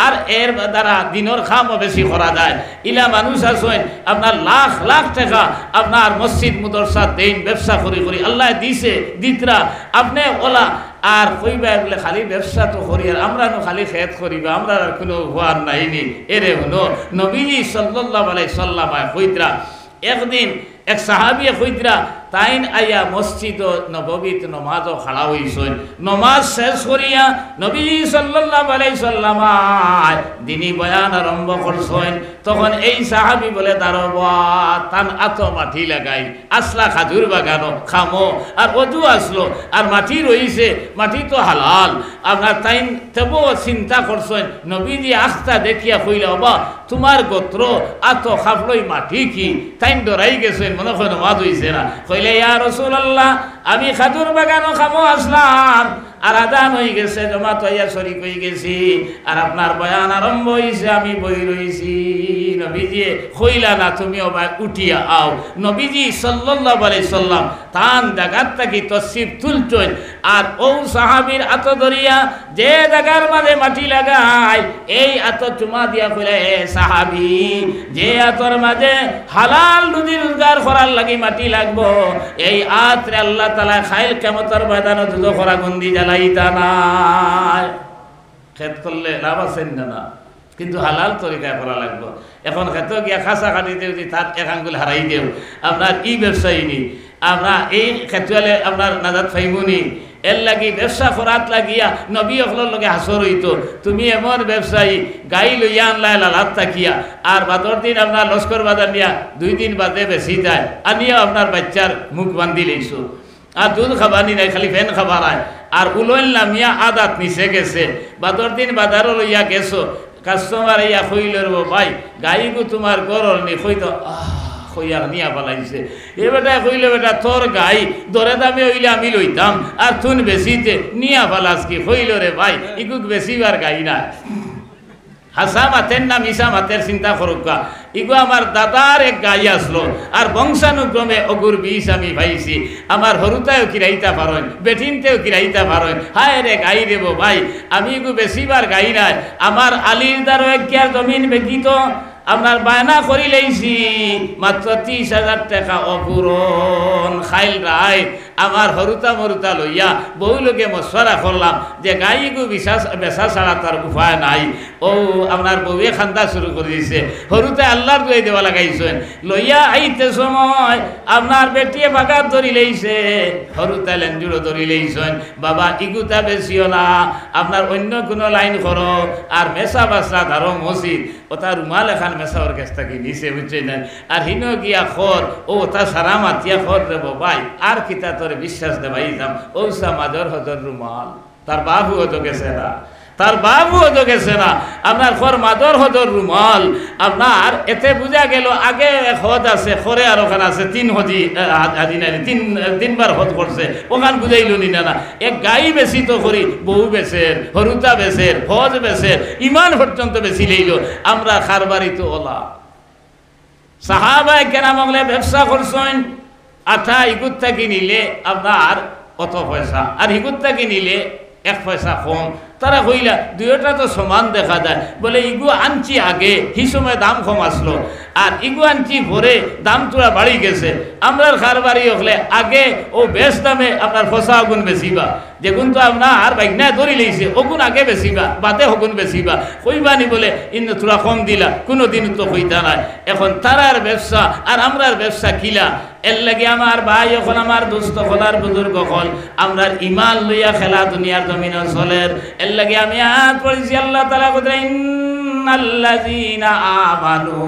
আর এর দ্বারা দিনের খামও বেশি করা যায়। ইলা মানুষ আছেন আপনার লাখ লাখ টাকা আপনার মসজিদ মুদরসা দেন ব্যবসা করি করি আল্লাহ দিছে দিতরা। আপনি ওলা আর কইবা বলে খালি ব্যবসা তো করি, আর আমরা খালি খেত করিবা, আমরা কোনো হওয়ার নাইনি। এরে হলো নবীজি সাল্লাল্লাহু আলাইহি সাল্লাম কইতরা, একদিন এক সাহাবিয়ে কইতরা তাইন আইয়া মসজিদ নববীত নমাজও খাড়া হইছেন। নমাজ শেষ করিয়া নবীজি সাল্লাল্লাহু আলাইহি সাল্লাম দিনী বয়ান আরম্ভ করছেন। তখন এই সাহাবি বলে দাঁড়াবা, তান আত মাটি লাগাই আসলা খাজুর বাগানো খামো, আর অজু আসলো আর মাটি রইছে, মাটি তো হালাল। আপনার তাইন তবু চিন্তা করছেন। নবীজি আখতা দেখিয়া কইলা, বাবা তোমার গোত্র আত খাবলই মাটি কি? তাইন ডরাই গেছেন, মনে হয় নমাজ হইছে না। কইলে ইয়া রাসূলুল্লাহ, আমি খাজুর বাগানো খামো আসলাম, আর আদান হয়ে গেছে, জমা তৈয়া শরীক হয়ে গেছি, আর আপনার বয়ান আরম্ভ হয়েছে, আমি বই রয়েছি। নবীজি কইলা না তুমিও ভাই উঠিয়া আও। নবীজি সাল্লাল্লাহু আলাইহি সাল্লাম তান জায়গার থাকি তসরিফ তুলছেন, আর ও সাহাবীর আত ধরিয়া যে জায়গার মাঝে মাটি লাগায় এই আত চুমা দিয়া কইলা, এ সাহাবী, যে আতর মাঝে হালাল রুজি রোজগার করার লাগি মাটি লাগবো, এই আতরে আল্লাহ তাআলা খাইল কিয়ামতের ময়দানে দুজো করা গন্দি জ্বালাইতা নাই। খেত করলে লাভ আছে না, কিন্তু হালাল তরিকায় করা লাগবে। এখন খেত গিয়া খাসা কাটি দেও, তার এক আঙ্গুল হারাই দেও, আপনার ই ব্যবসায়ী নি, আমরা এই ক্ষেত্রে আপনার নাজাত ফাইমুনি। এর লাগি ব্যবসা করাত লাগিয়া নবী অকলর লগে হাসর হইতো তুমি এমন ব্যবসায়ী গাই লইয়া আনলাই লালাত থাকিয়া আর বাদর দিন আপনার লস্কর বাজার নিয়া 2 দিন বাদে বেশি যায় আনিয়া আপনার বাচ্চার মুখ বান্ধি লইছো আর দুধ খাবানি নাই খালি ফেন খাবার আয় আর উলইল নামিয়া আদাত নিচে গেছে বাদর দিন বাজারও লইয়া গেছো কাস্টমার ইয়া কইল রে ভাই গাইগু তোমার গরল নি কইতো কইয়া নিয়া পালাইছে এ বেটা কইলে বেটা তোর গাই দরে দামে হইলে আমি লইতাম আর তুন বেশিতে নিয়া পালাস কি কইল রে ভাই ইগুক বেশিবার গাই না হাসা মাতের না মিশা মাতের চিন্তা করুকা ইগো আমার দাদার এক গাই আসলো আর বংশানুক্রমে অগুর বিষ আমি পাইছি আমার হরুতায়ও কিরাইতা পারেন বেঠিনতেও কিরাইতা পারেন হায় রে গাই দেব ভাই আমি ইগো বেশিবার গাই নাই আমার আলির দ্বারও এক জমিন বেকিত আপনার বায়না করি লাইছি মাত্র 30,000 টাকা অপূরণ খাইল রায় আমার হরুতা মরুতা লইয়া বহু লোকে মশওয়ারা করলাম যে গাইগু বেচা ছাড়া তার উপায় নাই ও আপনার বউয়ে খান্দা শুরু করে দিয়েছে হরুতে আল্লাহর দুয়াই দেওয়া লাগাইছেন লইয়া আইতে সময় আপনার বেটিয়ে বাগাত ধরি লইছে হরুতা লেঞ্জুরো ধরি লইছেন বাবা ইগুতা বেশিও না আপনার অন্য কোনো লাইন করো আর মেসা বাসা ধারো মসজিদ ও তার রুমাল এখান মেসাওর কাছ থেকে নিচে বুঝছে না আর হিনো গিয়া খর ও তা সারা মাতিয়া খর দেব ভাই আর কিতা তোরে বিশ্বাস দেবাই যাম ওসা মাদর হজর রুমাল তার বাবু হতো গেছে না তার বাবু হতো গেছে না আপনার খর মাদর হজর রুমাল আপনার এতে বুঝা গেল আগে এক হদ আছে খরে আর ওখানে আছে 3 হদি তিনবার হদ করছে ওখান বুঝাইল নি না এক গাই বেশি তো করি বহু বেছের হরুতা বেছের হজ বেছের ইমান পর্যন্ত বেশি লইল আমরা খারবারি তো ওলা সাহাবায়ে কেরাম আমলে ব্যবসা করছেন আঠা ইগুত্তা কিনিলে আপনার অত পয়সা আর ইগুত্তা কিনিলে 1 পয়সা কম তারা কইলা দুইটা তো সমান দেখা যায় বলে ইগু আনছি আগে সেই সময় দাম কম আসলো আর ইগু আনছি পরে দাম তোরা বাড়ি গেছে আমরা খারবারি হলে আগে ও বেশ দামে আপনার ফসা আগুন বেশিবা যেগুন তো আপনার বাইকনা ধরি লইছে ওগুন আগে বেশিবা বাদে হগুন বেশিবা কইবানি বলে ইন তোরা কম দিলা কোনো দিন তো কইতা নাই এখন তারার ব্যবসা আর আমরার ব্যবসা কিলা এর লাগে আমার ভাই এখন আমার দোস্ত হলার বুজুর্গ হল আমরা ইমান লইয়া খেলা দুনিয়ার জমিন চলের এর লাগে আমি আয়াত পড়েছি আল্লাহ তাআলা বলেন ইন্নাল্লাযীনা আমানু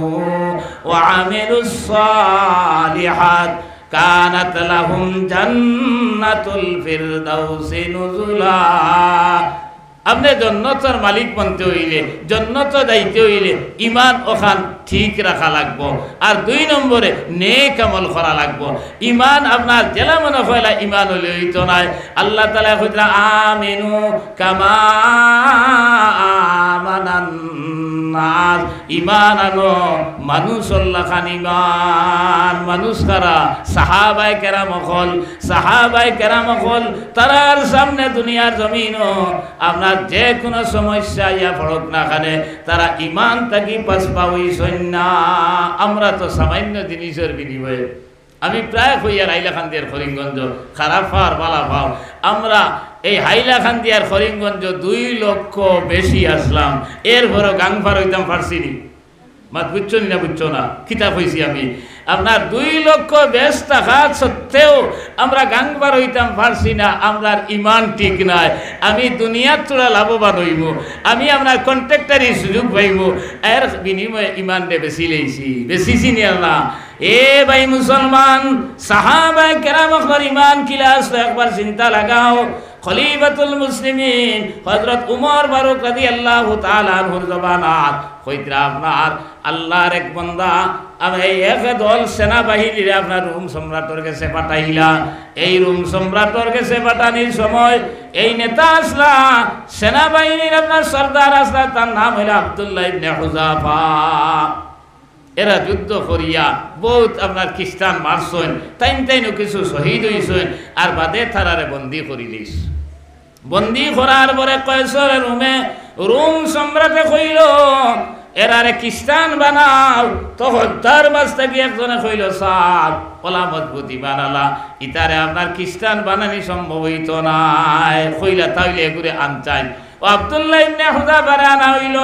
ওয়া আমিলুস সালিহাত কানাত লাহুম জান্নাতুল ফিরদাউসি নুজুলা আপনি জন্নতর মালিক বনতে হইলে জন্নত যাইতে হইলে ইমান ওখান ঠিক রাখা লাগবো আর 2 নম্বরে নেক আমল করা লাগবো ইমান আপনার জেলা মনে হইলা ইমান হইলে হইতো নাই আল্লাহ তাআলা কইরা আমিনু কামা আমানান নাস ইমান আনো মানুষ আল্লাহ খান ইমান মানুষ কারা সাহাবায়ে কেরাম হল তারার সামনে দুনিয়ার জমিনও আপনার যে কোনো সমস্যা ইয়া পড়ক না খানে তারা ইমান থাকি পাস পাওয়াইছেন না আমরা তো সামান্য জিনিসের বিনিময়ে আমি প্রায় কইয়ার হাইলাকান্দিয়ার করিমগঞ্জ খারাপ পাওয়ার বালা পাও আমরা এই হাইলাকান্দিয়ার করিমগঞ্জ 2 লক্ষ বেশি আসলাম এরপরও গাং পার হইতাম পারছিনি মাত বুঝছো না বুঝছো না কিতাব হয়েছি আমি আপনার 2 লক্ষ বেশ টাকা সত্ত্বেও আমরা গাং পার হইতাম পারছি না আমরার ইমান ঠিক নাই আমি দুনিয়ার তোরা লাভবান হইব আমি আপনার কন্ট্রাক্টারি সুযোগ পাইব এর বিনিময়ে ইমান দে বেশি লইছি বেশি চিনিয়ার না এ ভাই মুসলমান সাহাবায়ে কেরামের ইমান কিলাস একবার চিন্তা লাগাও খলিফাতুল মুসলিমিন হযরত উমর ফারুক রাদিয়াল্লাহু তাআলা আনহুর জবানাত কইরা আপনার আল্লাহর এক বান্দা আমি এক দল সেনাবাহিনীর আপনার রোম সম্রাটের কাছে পাঠাইলা এই রোম সম্রাটের কাছে পাঠানির সময় এই নেতা আসলা সেনাবাহিনীর আপনার সরদার আসলা তার নাম হইল আব্দুল্লাহ ইবনে হুযাফা এরা যুদ্ধ করিয়া বহুত আপনার খ্রিস্টান মারছেন তাইন কিছু শহীদ হইছেন আর বাদে তারারে বন্দী করি লিস বন্দী করার পরে কয়সরের রোম সম্রাটে কইল এরারে খ্রিস্টান বানাও তো হত্যার মাঝ থেকে একজনে কইল সাপ ওলা মজবুতি বানালা ইতারে আপনার খ্রিস্টান বানানি সম্ভব হইত নাই কইলা তাইলে এগুলো আনচাই ও আব্দুল্লাহ ইবনে হুযাফারে আনা হইল।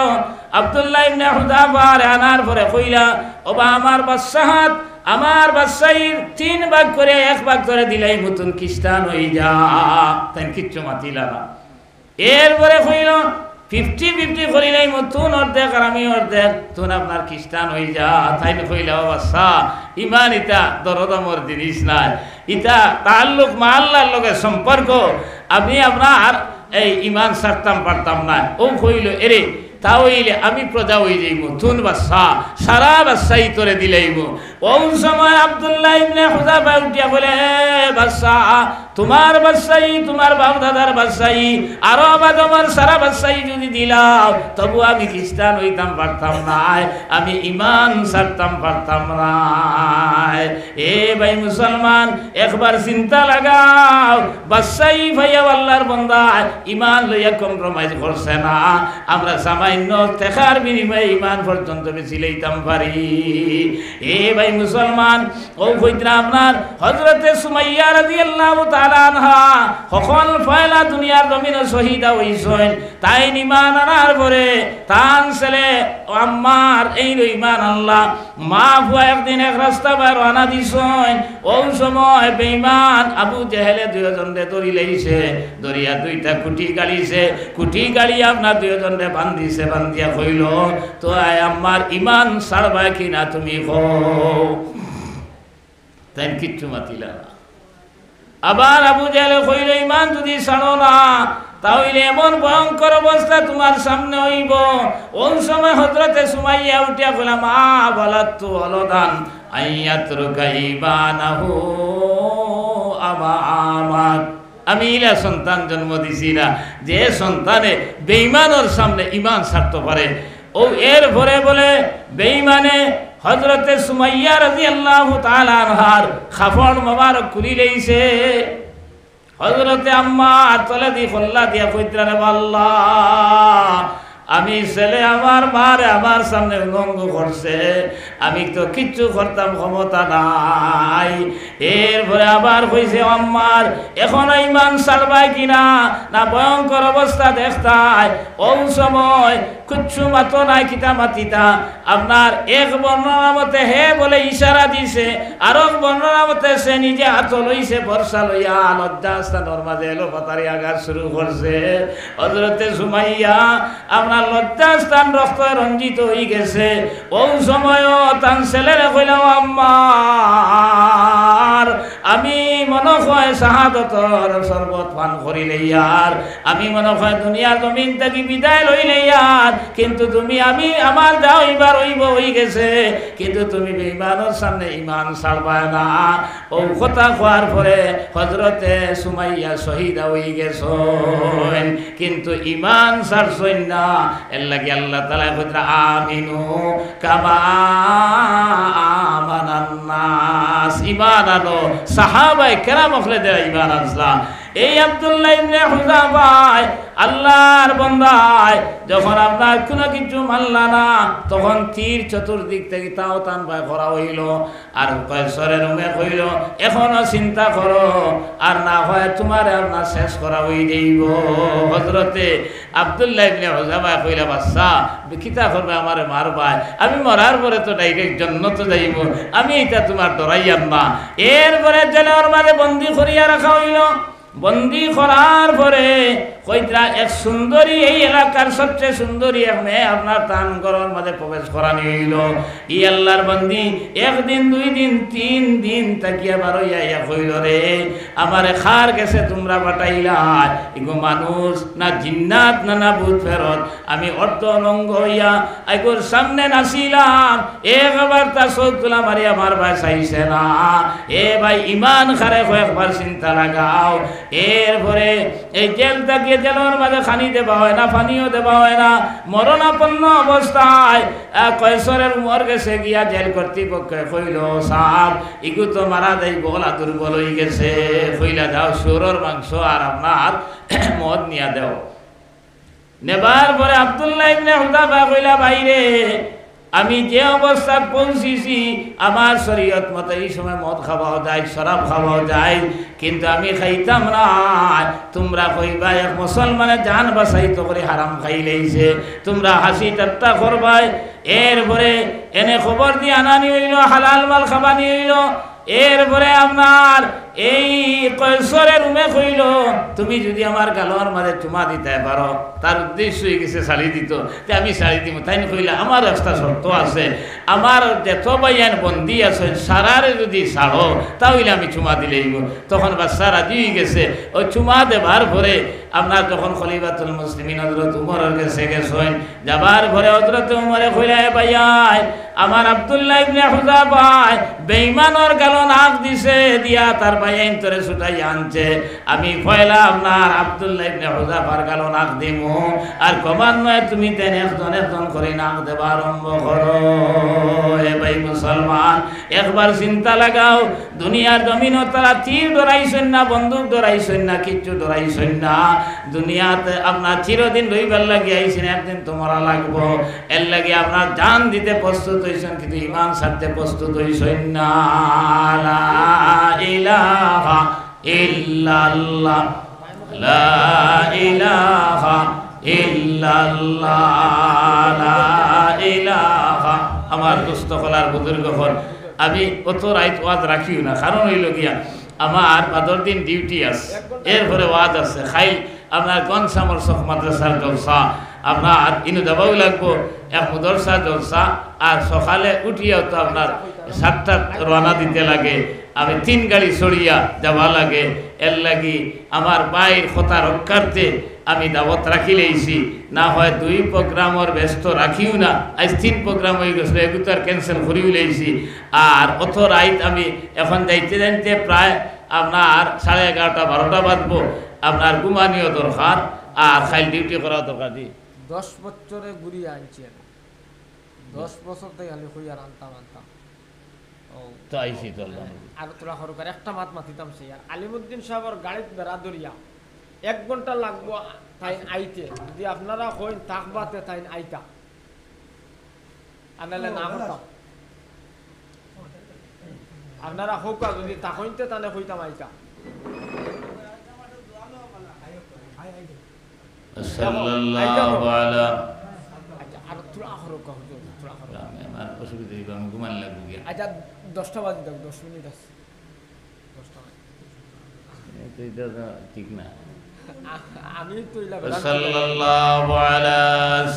আব্দুল্লাহ ইবনে হুযাফারে আনার পরে কইলা, ও বা আমার বাদশাহাত, আমার বাদশাহীর 3 ভাগ করে 1 ভাগ করে দিলাই মতন খ্রিস্টান হই যা। তাই কিচ্ছু মাতিলা না। এরপরে কইল 50-50 করিলাই মতন অর্ধেক আর আমি অর্ধেক, তুন আপনার খ্রিস্টান হই যা। তাই কইলা, ও বাদশাহ, ইমান ইটা দরদমর জিনিস নাই, ইটা তাল্লুক মা আল্লাহর লগে সম্পর্ক। আমি আপনার এই ইমান ছাড়তাম পারতাম না। ও কইল, এরে তাহলে আমি প্রজা হয়ে যাইব, তুন বাদশাহ সারা বাদশাহী তোরে দিলাইব। ওই সময় আব্দুল্লাহ ইবনে হুযাফা উঠিয়া বলে, বাদশাহ তোমার বাদশাহী, তোমার বাপ দাদার বাদশাহী, আরো আবার আমার সারা বাদশাহী যদি দিলাম তবু আমি খ্রিস্টান হইতাম পারতাম না, আমি ইমান ছাড়তাম পারতাম না। এ ভাই মুসলমান, একবার চিন্তা লাগাও, বাদশাহী ভাইয়া আল্লাহর বান্দা ইমান লইয়া কম্প্রোমাইজ করছে না। আমরা সামান্য টাকার বিনিময়ে ইমান পর্যন্ত বেশি লইতাম পারি। এ ভাই মুসলমান, ও কইতরা আপনার হযরতে সুমাইয়া রাদিয়াল্লাহু তাআলা আনহা কখন পয়লা দুনিয়ার জমিনে শহীদা হইছেন। তাই ইমান আনার পরে তান ছেলে আম্মার এই ইমান আল্লাহ মা বুয়া একদিন এক রাস্তা বাইর আনা দিছেন। ওই সময় বেঈমান আবু জেহেলে 2 জনে ধরি লইছে, ধরিয়া 2টা কুটি গালিছে, কুটি গালি আপনার 2 জনে বান্ধিছে, বান্ধিয়া কইল, তো আম্মার ইমান ছাড়বা কিনা তুমি কও। তাই কিচ্ছু মাতিলা না। আবার আবু জেহেল কইল, ইমান যদি ছাড়ো না তাহলে এমন ভয়ঙ্কর অবস্থা তোমার সামনে হইব। ওই সময় হযরতে সুমাইয়া উঠিয়া কইলা, মা বলাতু অলদান আইয়াতরুকা ঈমানাহু আমাত। আমি ইলা সন্তান জন্ম দিছি না যে সন্তানে বেঈমানের সামনে ইমান ছাড়তে পারে। ও এর পরে বলে বেঈমানে হযরতে সুমাইয়া রাদিয়াল্লাহু তাআলা আনহার খাফড় মোবারক খুলি লইছে। হযরতে আম্মা তলে দি ফল্লা দিয়া কইতরা, রে আল্লাহ, আমি ছেলে আমার মারে আমার সামনে উলঙ্গ করছে, আমি তো কিচ্ছু করতাম ক্ষমতা নাই। এরপরে আবার কইছে, আম্মার এখন ইমান ছাড়বাই কিনা না ভয়ঙ্কর অবস্থা দেখতাই। ওই সময় কিচ্ছু মাতো নাই, কিতা মাতিতা আপনার এক বর্ণনা মতে হে বলে ইশারা দিছে, আর এক বর্ণনা মতে সে নিজে হাত লইছে বর্ষা লইয়া লজ্জাস্থানের মাঝে এলো পাতারি আঘাত শুরু করছে। হযরতে সুমাইয়া আপনার লজ্জাস্থান রক্ত রঞ্জিত হয়ে গেছে। ওই সময়ও তার ছেলেরে কইলাম, আম্মা আমি মনে হয় শাহাদতর শরবত পান করিলে ইয়ার, আমি মনে হয় দুনিয়ার জমিন থেকে বিদায় লইলে ইয়ার, কিন্তু তুমি আমি আমার যা হইবার হইব হয়ে গেছে, কিন্তু তুমি বেঈমানের সামনে ইমান ছাড়বা না। ও কথা কোয়ার পরে হযরতে সুমাইয়া শহীদা হয়ে গেছেন, কিন্তু ইমান ছাড়ছেন না। এর লাগি আল্লাহ তাআলা কইরা, আমিনু কামা আমানান নাস। ইমান আনো, সাহাবায়ে কেরাম হলে দেয়া ইমান আনলা। এই আব্দুল্লাহ ইবনে হুযাফা আল্লাহর বান্দায় যখন আপনার কোনো কিছু মানলা না, তখন তীর চতুর্দিক থেকে তাও টান পায় করা হইল। আর কয়সরের রুমে কইল, এখনো চিন্তা করো, আর না হয় তোমার আপনার শেষ করা হয়ে যাইব। হযরতে আব্দুল্লাহ ইবনে হুযাফা কইলা, বাদশা কিতা করবে আমারে মারবাই, আমি মরার পরে তো ডাইরেক্ট জান্নাত যাইব, আমি এটা তোমার ডরাইয়াম না। এরপরে জেলের মাঝে বন্দি করিয়া রাখা হইল। বন্দি করার পরে কইতরা এক সুন্দরী, এই এলাকার সবচেয়ে সুন্দরী এক মেয়ে আপনার তান ঘরের মাঝে প্রবেশ করানি হইল। ই আল্লাহর বন্দি 1 দিন 2 দিন 3 দিন তাকিয়া বারইয়া কইল, রে আমারে খার গেছে তোমরা বাটাইলা, এগো মানুষ না জিন্নাত না ভূত ফেরত, আমি অর্ধ অলঙ্গ হইয়া এগোর সামনে নাছিলাম, একবার তা চোখ তোলা মারিয়া মারবা চাইছে না। এ ভাই ইমান খারে কয়েকবার চিন্তা লাগাও। এরপরে এই জেল থেকে জেলের মাঝে খানি দেওয়া হয় না, পানিও দেওয়া হয় না, মরণাপন্ন অবস্থায় কয়সরের উমর গেছে গিয়া জেল কর্তৃপক্ষে কইল, সাহেব ইগু তো মারা যাই, গলা দুর্বল হয়ে গেছে, কইলা যাও শুয়োরের মাংস আর আপনার মদ নিয়া দেও। নেবার পরে আব্দুল্লাহ ইবনে হুযাফা কইলা, বাইরে আমি যে অবস্থা পৌঁছেছি আমার শরীয়ত মতে এই সময় মদ খাওয়াও যায়, শরাব খাওয়াও যায়, কিন্তু আমি খাইতাম না। তোমরা কইবা এক মুসলমানের জান বাঁচাইতো করে হারাম খাইলেইছে, তোমরা হাসি ঠাট্টা করবাই। এরপরে এনে খবর দিয়ে আনানি হইল, হালাল মাল খাবানি হইল। এরপরে আপনার এই কৈশোরের রুমে কইল তুমি যদি আমার গালোর মাঝে চুমা দিতে পারো, তার উদ্দেশ্য হয়ে গেছে শাড়ি দিত, যে আমি শাড়ি দিব। তাই কইলা আমার একটা শর্ত আছে, আমার যেত বাইয়ান বন্দি আছে সারারে যদি ছাড়ো তাহলে আমি চুমা দিলেই। তখন বাচ্চা রাজি হয়ে গেছে। ওই চুমা দেবার পরে আপনার যখন খলিফাতুল মুসলিমিন হযরত উমরের কাছে গেছেন, যাবার পরে হযরত উমরে কইলা ভাইয়াই আমার আব্দুল্লাহ ইবনে হুযাফা বেঈমানের গালো নাক দিছে, দিয়া তার বাইয়ান তোরে ছুটাই আনছে। আমি পয়লা আপনার আব্দুল্লাহ ইবনে হুযাফার গালো নাক দিমু, আর ক্রমান্বয়ে তুমি তেন একজন একজন করে নাক দেবা আরম্ভ করো। এ ভাই মুসলমান, একবার চিন্তা লাগাও, দুনিয়ার জমিনও তারা তীর ধরাইছেন না, বন্দুক ধরাইছেন না, কিচ্ছু ধরাইছেন না। দুনিয়াতে আপনার চিরদিন রইবার লাগে আইছেন, একদিন তোমারা লাগবো। এর লাগে আপনার জান দিতে প্রস্তুত হইছেন, কিন্তু ইমান ছাড়তে প্রস্তুত হইছেন না। লা ইলাহা ইল্লাল্লাহ, লা ইলাহা ইল্লাল্লাহ, লা ইলাহা। আমার দুস্থ কলার বুজুর্গ হল, আমি অত রাইত ওয়াজ রাখিও না, কারণ হইল গিয়া আমার 15 দিন ডিউটি আছে, এরপরে ওয়াজ আছে। খাইল আপনার গনসামর শখ মাদ্রাসার জলসা, আপনার ইনু যাবাও লাগবো এক মুদরসা জলসা, আর সকালে উঠিয়াও তো আপনার 7টা রওনা দিতে লাগে। আমি 3 গাড়ি ছড়িয়া যাওয়া লাগে। এর লাগি আমার বাইর কথা রক্ষার্থে আমি দাওয়াত রাখি লইছি, না হয় 2 প্রোগ্রামর ব্যস্ত রাখিও না। আজ 3 প্রোগ্রাম হয়ে গেছিল, এগুলো আর ক্যান্সেল করিও লইছি। আর অত রাইত আমি এখন যাইতে যাইতে প্রায় আপনার 11:30 12টা বাজবো। আপনার ঘুমানিও দরকার, আর খাইল ডিউটি করা দরকার। 10 বছরে ঘুরিয়ে আনছি, 10 বছর থেকে আমি কই আর আনতাম তো আইসি চললাম। আর তোরা সরকার একটা মাত মাতিতাম সে আর আলিমুদ্দিন সাহেবের গাড়িত বেড়া ধরিয়া 1 ঘন্টা লাগবো তাই আইতে, যদি আপনারা কইন তাকবাতে তাই আইতা, আনালে না করতাম। আপনারা হোক যদি তাকইতে তানে কইতাম আইতা। সাল্লাল্লাহু আলা আচ্ছা, আর তোরা সরকার হুজুর, তোরা সরকার আমার অসুবিধা হইব, আমি ঘুমান লাগবে গিয়া। আচ্ছা 10টা বাজে দাও, 10 মিনিট আছে, 10টা বাজে। এটা ঠিক না। আমি তো সাল্লাল্লাহু আলা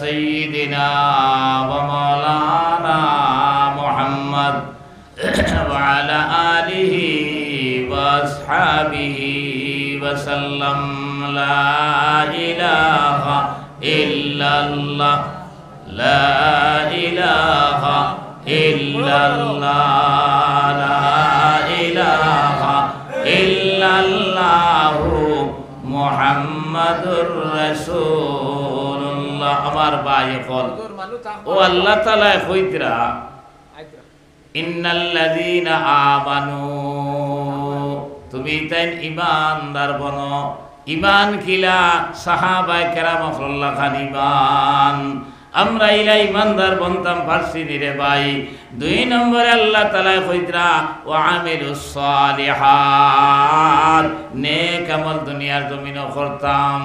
সাইয়্যিদিনা ওয়া মাওলানা মুহাম্মদ ওয়া আলা আলিহি ওয়া আসহাবিহি ওয়া সাল্লাম। লা ইলাহা ইল্লাল্লাহ, লা ইলাহা ইল্লাল্লাহ, লা ইলাহা ইল্লাল্লাহু মুহাম্মাদুর রাসূলুল্লাহ। আমার ভাই কল ও আল্লাহ তাআলা কইতরা ইন্নাল্লাযীনা আমানু, তুমি তাই ঈমানদার বনো। ঈমান কিলা সাহাবায়ে কেরাম রাদিয়াল্লাহু খান ঈমান, আমরা ইলা ঈমানদার বনতাম পারছি রে ভাই। 2 নম্বরে আল্লাহ তাআলা কইতরা ওয়া আমিলুস সালিহাত, নেক আমল দুনিয়ার জমিনে করতাম।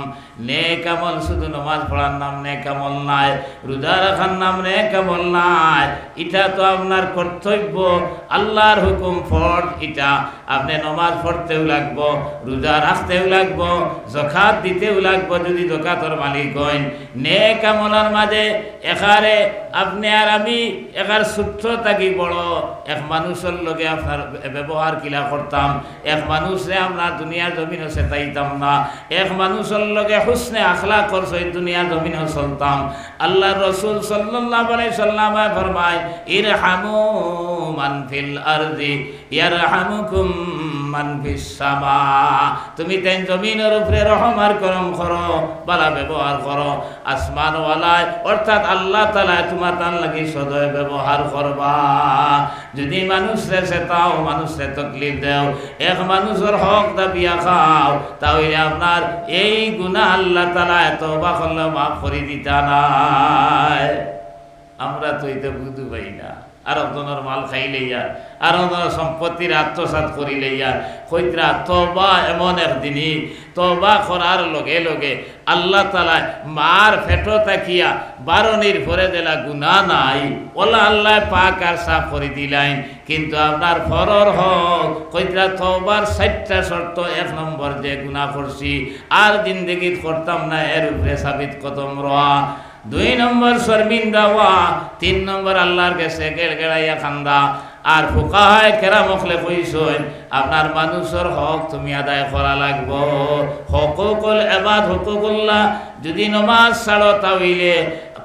নেক আমল শুধু নামাজ পড়ার নাম নেক আমল নাই, রোজা রাখার নাম নেক আমল নাই। এটা তো আপনার কর্তব্য, আল্লাহর হুকুম ফরজ। এটা আপনি নামাজ পড়তেও লাগবো, রোজা রাখতেও লাগবো, যাকাত দিতেও লাগবো যদি যাকাতের মালিক হন। নেক আমলের মাঝে এখারে আপনি আর আমি এখার সূত্র থাকি বড়। এক মানুষের লগে আপনার ব্যবহার কিলা করতাম, এক মানুষে আপনার দুনিয়ার জমিনে সেটাইতাম না। এক মানুষের লগে হুসনে আখলাক করছে দুনিয়ার জমিনে চলতাম। আল্লাহ রসুল সাল্লাল্লাহু আলাইহি সাল্লাম ফরমায় ইরহামু মান ফিল আরদি ইয়ারহামুকুম মান ফিস সামা। তুমি তেন জমিনের উপরে রহম আর করম করো, বালা ব্যবহার করো, আসমানওয়ালায় অর্থাৎ আল্লাহ তাআলা তোমার তার লাগি সদয় ব্যবহার করবা। যদি মানুষরে সেতাও, মানুষরে তকলিফ দেও, এক মানুষের হক দাবিয়া খাও, তাহলে আপনার এই গুনাহ আল্লাহ তাআলা তওবা করলে মাফ করে দিতা নাই। আমরা তো এটা বুঝতে পাই না। আর একজনের মাল খাই লইয়া, আর একজনের সম্পত্তির আত্মসাৎ করি লইয়া, কইতরা তওবা এমন একদিনই তওবা করার লগে লগে আল্লাহ তাআলা মার ফেটো তাকিয়া বারণির পরে দিলা গুনাহ নাই, ওলা আল্লাহ পাক আর সাফ করে দিলাইন। কিন্তু আপনার ফরর হক কইতরা তওবার 60টা শর্ত, 1 নম্বর যে গুনাহ করছি আর জিন্দেগিত করতাম না, এর উপরে সাবিত কদম রওয়া। 2 নম্বর শর্মিন্দা হওয়া। 3 নম্বর আল্লাহর কাছে গেড়গেড়াইয়া খান্দা। আর ফুকাহায়ে কেরাম হকলে কইছেন আপনার মানুষের হক তুমি আদায় করা লাগবো। হকুকুল ইবাদ, হুকুকুল্লাহ, যদি নমাজ ছাড়ো তাহলে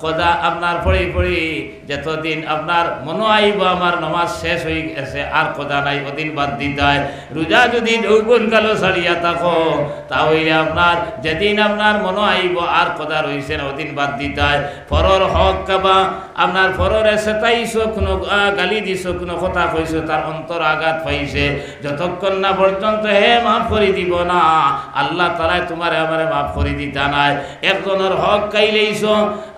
কদা আপনার পড়ি পড়ি যতদিন আপনার মনে আইব আমার নমাজ শেষ হয়ে গেছে আর কদা নাই, ওদিন বাদ দিতে হয়। রোজা যদি দুগুণ কালো ছাড়িয়া থাকো তাহলে আপনার যেদিন আপনার মনে আইব আর কদা রয়েছে না, ওদিন বাদ দিতে হয়। ফরর হক কাবা আপনার ফররে সেটাইছো, কোনো গালি দিছো, কোনো কথা কইছো, তার অন্তর আঘাত পাইছে, যতক্ষণ না পর্যন্ত হে মাফ করে দিব না আল্লাহ তাআলা তোমারে আমারে মাফ করে দিতা নাই। একজনের হক খাইলেইছো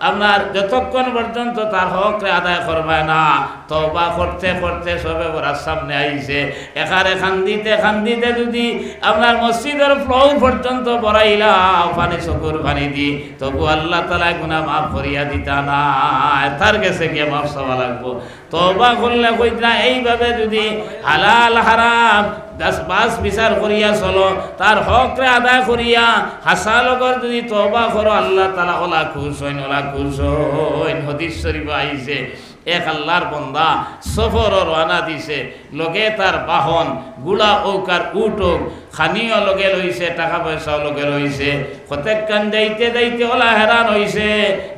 আপনার যতক্ষণ পর্যন্ত তার হক আদায় করবে না, তওবা করতে করতে সবে বড়ার সামনে আইছে, এখানে খান্দিতে খান্দিতে যদি আপনার মসজিদের ফ্লোর পর্যন্ত বড়াইলা পানি চকুর পানি দি, তবু আল্লাহ তাআলা গুনাহ মাফ করিয়া দিতা না, তার কাছে গিয়ে মাফ চাওয়া লাগবো। তওবা করলে কইরা এইভাবে যদি হালাল হারাম বাস বিচার করিয়া চলো, তার হক আদায় করিয়া হাসালগর যদি তওবা করো আল্লাহ তাআলা ওলা খুশ হইন, ওলা খুশ হইন। হাদিস শরীফে আইছে এক আল্লাহর বান্দা সফর রওনা দিছে, লগে তার বাহন গুলা ঔকার উঠোক, খানিও লগে লইছে, টাকা পয়সাও লগে লইছে। কতক্ষণ যাইতে যাইতে ওলা হেরান হইছে,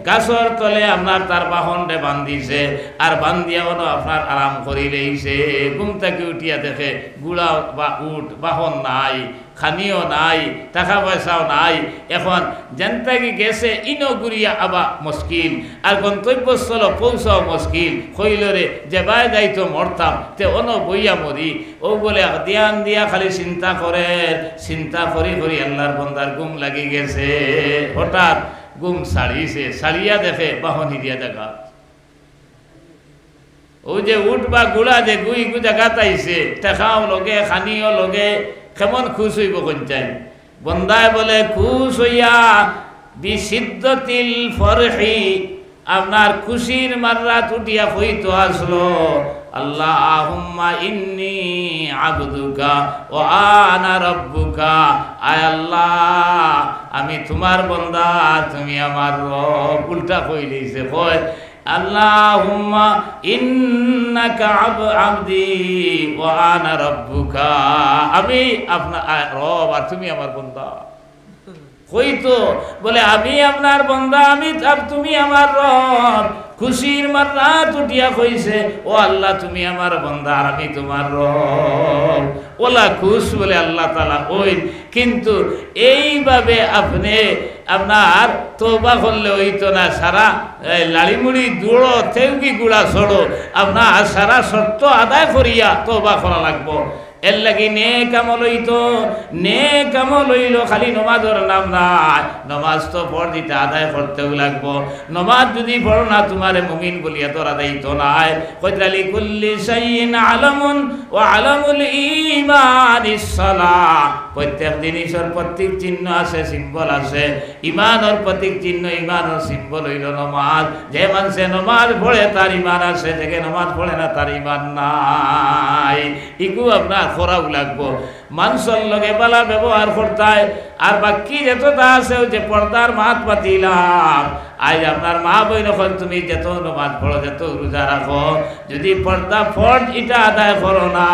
গাছর তলে আপনার তার বাহনরে বান্ধিছে, আর বান্ধিয়া ওনো আপনার আরাম করি লইছে। ঘুম থেকে উঠিয়া দেখে গুলা বা উঠ বাহন নাই, খানিও নাই, টাকা পয়সাও নাই। এখন জেনতাকি গেছে ইনো গুড়িয়া আবা মুশকিল, আর গন্তব্যস্থল পৌঁছাও মুশকিল। কইলরে যে বাই যাইতো মরতাম, তে অন বইয়া মরি। ও বলে ধ্যান দিয়া খালি চিন্তা করে, চিন্তা করি করি আল্লাহর বন্দার ঘুম লাগি গেছে। হঠাৎ ঘুম ছাড়িয়েছে, ছাড়িয়া দেখে বাহন হিরিয়া দেখা, ও যে উঠ বা গুড়া যে গুই গু জায়গা তাইছে, টাকাও লগে খানিও লগে, কেমন খুশ হইব কোন চাই। বন্দায় বলে খুশ হইয়া বিসিদ্দতিল ফরহি আপনার খুশির মাররাত উঠিয়া হইতো আসলো, আল্লাহুম্মা ইন্নী আবদুকা ওয়া আনা রাব্বুকা। আয় আল্লাহ আমি তোমার বান্দা, তুমি আমার রব। উল্টা কইলেইছে, কয় আল্লাহুম্মা ইন্নাকা আবদি ওয়া আনা রাব্বুকা, আমি আপনার রব আর তুমি আমার বান্দা। কইতো বলে আমি আপনার বান্দা, আমি তুমি আমার রব। খুশির মাররাত উঠিয়া কইছে, ও আল্লাহ তুমি আমার বান্দা আর আমি তোমার রব। ওলা খুশ বলে আল্লাহ তাআলা ওই। কিন্তু এইভাবে আপনি আপনার তওবা করলে হইতো না, সারা লাড়িমুড়ি দৌড়ো তেউকি গুড়া ছড়ো, আপনার সারা শর্ত আদায় করিয়া তওবা করা লাগবো। এর লাগি নেক আমল হইতো, নেক আমল হইল খালি নমাজের নাম নাই, নমাজ তো পড় দিতে আদায় করতেও লাগবো। নমাজ যদি পড়ো না তোমারে মুমিন বলিয়া তোরা দায়িত্ব নাই। কইতালি কুল্লি শাইইন আলামুন ওয়া আলামুল ঈমানিস সালাহ। প্রত্যেক জিনিসের প্রতীক চিহ্ন আছে, সিম্বল আছে। ইমানের প্রতীক চিহ্ন, ইমানের সিম্বল হইল নমাজ। যে মানুষে নমাজ পড়ে তার ইমান আছে, যে নমাজ পড়ে না তার ইমান নাই। ইগু আপনার খোরাক লাগবো, মানুষের লগে বালা ব্যবহার করতায়। আর বাকি যতটা আছে ওই যে পর্দার মাত পাতিলাম, আজ আপনার মা বই নখন তুমি যত নমাজ পড়ো, যত রোজা রাখো, যদি পর্দা ফর্জ এটা আদায় করো না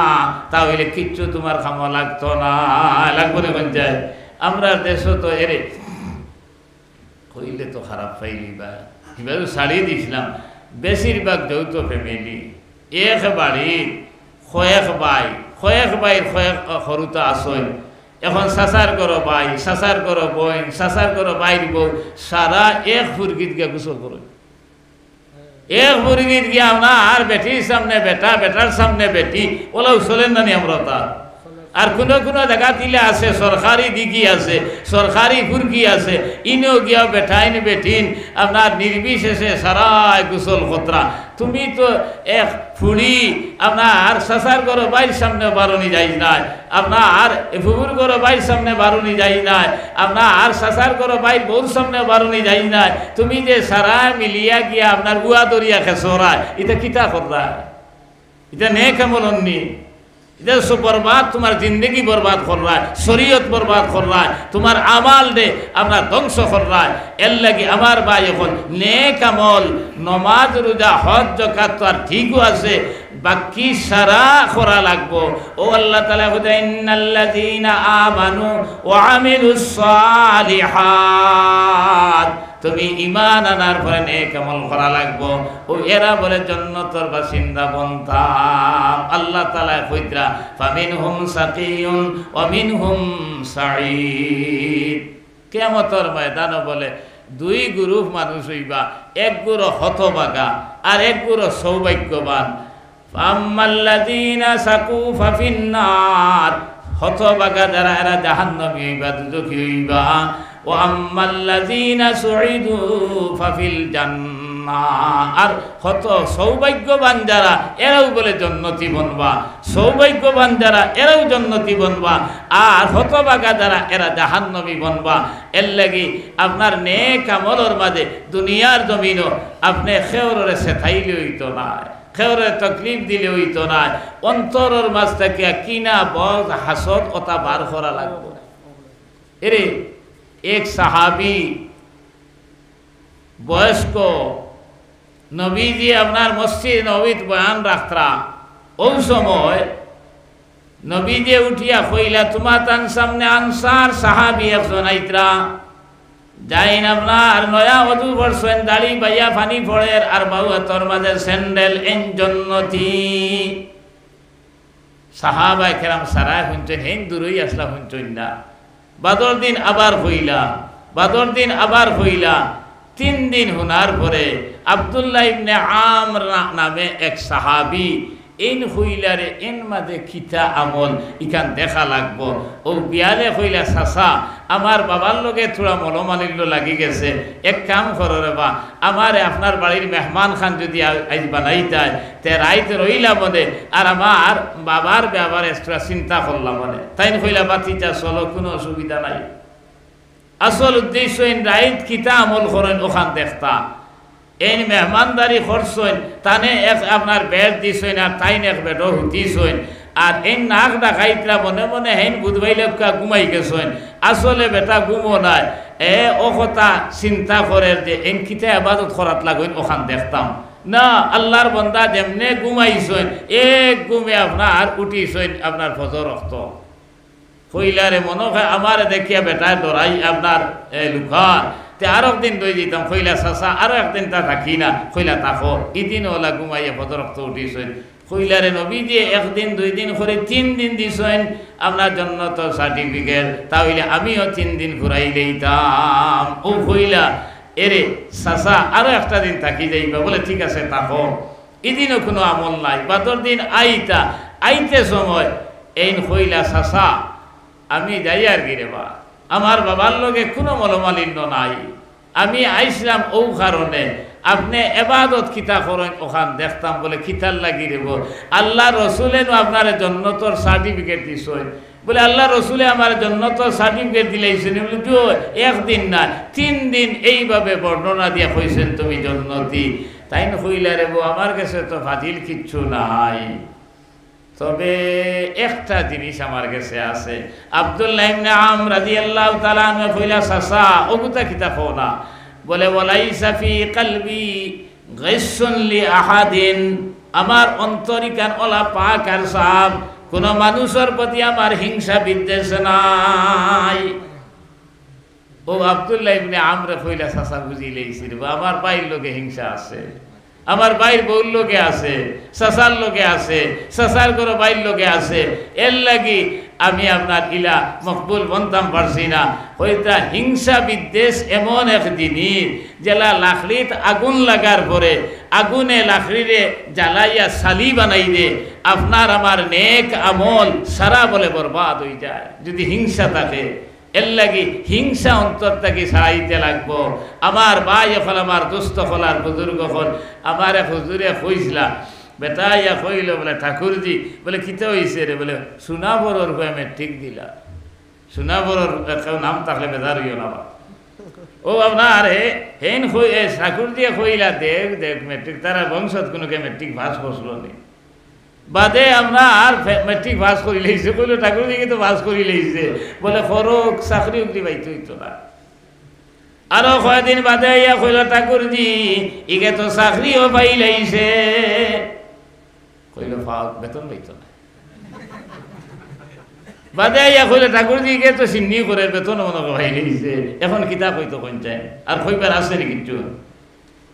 তাহলে কিচ্ছু তোমার খামো লাগতো না, লাগবো না কোন যায়। আমরা দেশ তো এরে কইলে তো খারাপ পাইলি বা এবার ছাড়িয়ে দিয়েছিলাম। বেশিরভাগ যৌথ ফ্যামিলি, এক বাড়ি কয়েক ভাই, কয়েক ভাইয়ের কয়েক সরুতা আসই। এখন চাচার করো ভাই, চাচার করো বোন, চাচার করো ভাইয়ের বউ, সারা এক ফুরগিত গিয়ে গোসল করো। এক ফুরগিত গিয়ে আমরা আর বেটির সামনে বেটা, বেটার সামনে বেটি, ওলাও চলেন না নি আমরা তা আর কোনো কোনো দেখা দিলে আছে সরকারি দিঘি আছে, সরকারি ফুরকি আছে, ইনেও গিয়া বেঠাইন বেঠিন আপনার নির্বিশেষে সারাই গোসল খতরা। তুমি তো এক ফুড়ি আপনার সাসার গরো বাইর সামনে বারুনি যাই নাই, আপনার ফুবুর গরো বাইর সামনে বারুনি যাই নাই, আপনার সাসার গরো বাইর বউর সামনে বারুনি যাই নাই। তুমি যে সারা মিলিয়া গিয়া আপনার গুয়া দরিয়া খেসরায়, এটা কিতা কররা? এটা নে কেমন অন্যি? এটা সব বরবাদ, তোমার জিন্দগি বরবাদ কররায়, শরীয়ত বরবাদ কররায়, তোমার আমাল দে আপনার ধ্বংস কররায়। এর লাগি আমার ভাই এখন নেক আমল নমাজ রোজা হজ যাকাত তো আর ঠিকও আছে, বাকি সারা করা লাগবো। ও আল্লাহ তাআলা বলেন ইন্নাল্লাযীনা আমানু ওয়া আমিলুস সালিহাত, তুমি ঈমান আনার পরে নেক আমল করা লাগবো। ও এরা বলে জান্নাতের বাসিন্দা বনতাম। আল্লাহ তাআলা কইতরা ফামিনহুম সাকিয়ুন ওয়া মিনহুম সাঈদ। কিয়ামতের ময়দানে বলে দুই গ্রুপ মানুষ হইবা, এক গ্রুপ হতভাগা আর এক গ্রুপ সৌভাগ্যবান। আম্মাল্লাযীনা সাকু ফাফিন্নার, হতভাগা যারা এরা জাহান্নামী হইবা, দুজখী হইবা। ও আম্মাল্লাযীনা সুঈদু ফাফিল জান্নাহ, আর হত সৌভাগ্যবান যারা এরাও বলে জান্নাতি বনবা, সৌভাগ্যবান যারা এরাও জান্নাতি বনবা, আর হতভাগা যারা এরা জাহান্নামী বনবা। এর লাগি আপনার নেক আমলের মাঝে দুনিয়ার জমিনও আপনি খেওরে সেথাইলে হইতো না, খেওরে তকলিফ দিলে হইতো না, অন্তরের মাঝ থেকে কিনা বজ হাসদ ওটা বার করা লাগবে। এরে এক সাহাবি বয়স্ক নবীজি আপনার মসজিদ নবীত বয়ান রাখতরা, ওই সময় নবীজি উঠিয়া কইলা তোমার তান সামনে আনসার সাহাবি একজন আইতরা, যাইন আপনার নয়া অজু বর্ষেন, দাড়ি বাইয়া ফানি ফড়ের, আর বাবু তোর মাঝে স্যান্ডেল এন জন্নতি। সাহাবাই কেরাম সারা শুনছেন, হেন দূরই আসলা শুনছেন না। বাদর দিন আবার হইলা, বাদর দিন আবার হইলা। 3 দিন শোনার পরে আব্দুল্লাহ ইবনে আমর নামে এক সাহাবি এন হইলারে এন মাঝে খিতা আমল ইখান দেখা লাগবো। ও বিয়ালে হইলা চাচা আমার বাবার লগে থোড়া মলমালিল্য লাগি গেছে, এক কাম করো রে বা, আমারে আপনার বাড়ির মেহমান খান যদি আজ বানাইতায় তে রাইতে রইলা মনে, আর আমার বাবার ব্যাপারে একটু চিন্তা করলাম মনে। তাই হইলা বাতিটা চলো, কোনো অসুবিধা নাই। আসল উদ্দেশ্য রাইত কিতা আমল করেন ওখান দেখতা, এই মেহমানদারি করছেন, তানে এক আপনার বেড দিছেন আর তাইন এক বেডও হুতিছেন, আর এই নাক ডাকাইতরা মনে মনে হেন বুধবাইলে ঘুমাই গেছেন। আসলে বেটা ঘুমো নাই, ও কথা চিন্তা করে যে এন কিতা আবাদত করাত লাগুন ওখান দেখতাম না। আল্লাহর বন্দা যেমনে ঘুমাইছেন, এক ঘুমে আপনার উঠিছেন আপনার ফজর রক্ত কইলারে মনে হয় আমার দেখিয়া বেটায় দরাই আপনার লুকার তে আরো একদিন দই দিতাম। কইলা চাচা আরো একদিন তা থাকি না, কইলা তাকো ইদিন ওলা ঘুমাইয়া ফজর রক্ত উঠিছেন। কইলারে নবী দিয়ে 1 দিন 2 দিন করে 3 দিন দিছেন আপনার জন্য তো সার্টিফিকেট, তাহলে আমিও 3 দিন ঘুরাই লইতাম। ও কইলা এরে চাচা আরো একটা দিন থাকি যাইবা, বলে ঠিক আছে তাকো। এদিনও কোনো আমল নাই। বাদর দিন আইতে সময় এই কইলা চাচা আমি যাই আর কি রে বা, আমার বাবার লগে কোনো মলমালিন্য নাই, আমি আইসলাম ও কারণে আপনি এবাদত কিতা করেন ওখান দেখতাম। বলে কিতার লাগি রেব, আল্লাহ রসুলে আপনার জন্নতর সার্টিফিকেট দিছেন। বলে আল্লাহ রসুলে আমার জন্নতর সার্টিফিকেট দিলাইছেন। বলে তো 1 দিন না 3 দিন এইভাবে বর্ণনা দিয়া কইছেন তুমি জন্নতি। তাই না কইলা রেব আমার কাছে তো ফাজিল কিচ্ছু নাই, তবে একটা জিনিস আমার কাছে আছে। আব্দুল্লাহ ইবনে আমর রাদিয়াল্লাহু তাআলা আনহু কইলা চাচা ওগুতা কিতা কও না। বলে ওয়ালাইসা ফি কলবি গাইসুন লি আহাদিন, আমার অন্তরিকান ওলা পাক আর সাব, কোন মানুষের প্রতি আমার হিংসা বিদ্বেষ নাই। ও আব্দুল্লাহ ইবনে আমর কইলা চাচা বুঝি লইছি রে, আমার বাইর লোকে হিংসা আছে, আমার বাইর বউর লোকে আছে, চাচার লোকে আছে, চাচার ঘরে বাইর লোকে আছে। এর লাগি আমি আপনার ইলা মকবুল বনতাম পারছি না। হইতা হিংসা বিদ্বেষ এমন এক জিনিস যেলা লাকড়িত আগুন লাগার পরে আগুনে লাকড়িরে জ্বালাইয়া সালি বানাই দে, আপনার আমার নেক আমল সারা বলে বরবাদ হয়ে যায় যদি হিংসা থাকে। এর লাগি হিংসা অন্তর থেকে ছাড়াইতে লাগবো। আমার ভাই হল, আমার দুস্থ হল, আর বুজুর্গ হল, আমার এক হুজুরে কইছিলা বেটা ইয়া কইল বলে ঠাকুরজি বলে কিতে হয়েছে রে, বলে সোনা বড়োর হয়ে মেট্রিক দিলা। সোনা বড়োর কেউ নাম থাকলে বেজার হইও না। ও আপনার হেন ঠাকুর দিয়ে কইলা দেখ দেখ মেট্রিক তারা বংশত কোনোকে মেট্রিক পাস করছিল নি, বাদে আপনার মেট্রিক পাস করি লেগেছে। কইল ঠাকুর দিকে তো পাস করি লেগেছে, বলে ফরক চাকরি উকরি পাইতো হইতো না। আরো কয়েকদিন বাদে ইয়া কইল ঠাকুরজি ইকে তো চাকরিও পাই লাইছে। কইল বেতন পাইতো না। বাদে ইয়া কইল ঠাকুরজিকে তো চিন্নি করে বেতন মনে পাই লাইছে। এখন কিতাব হইতো কোনটায় আর কইবার আছে নি কিছু।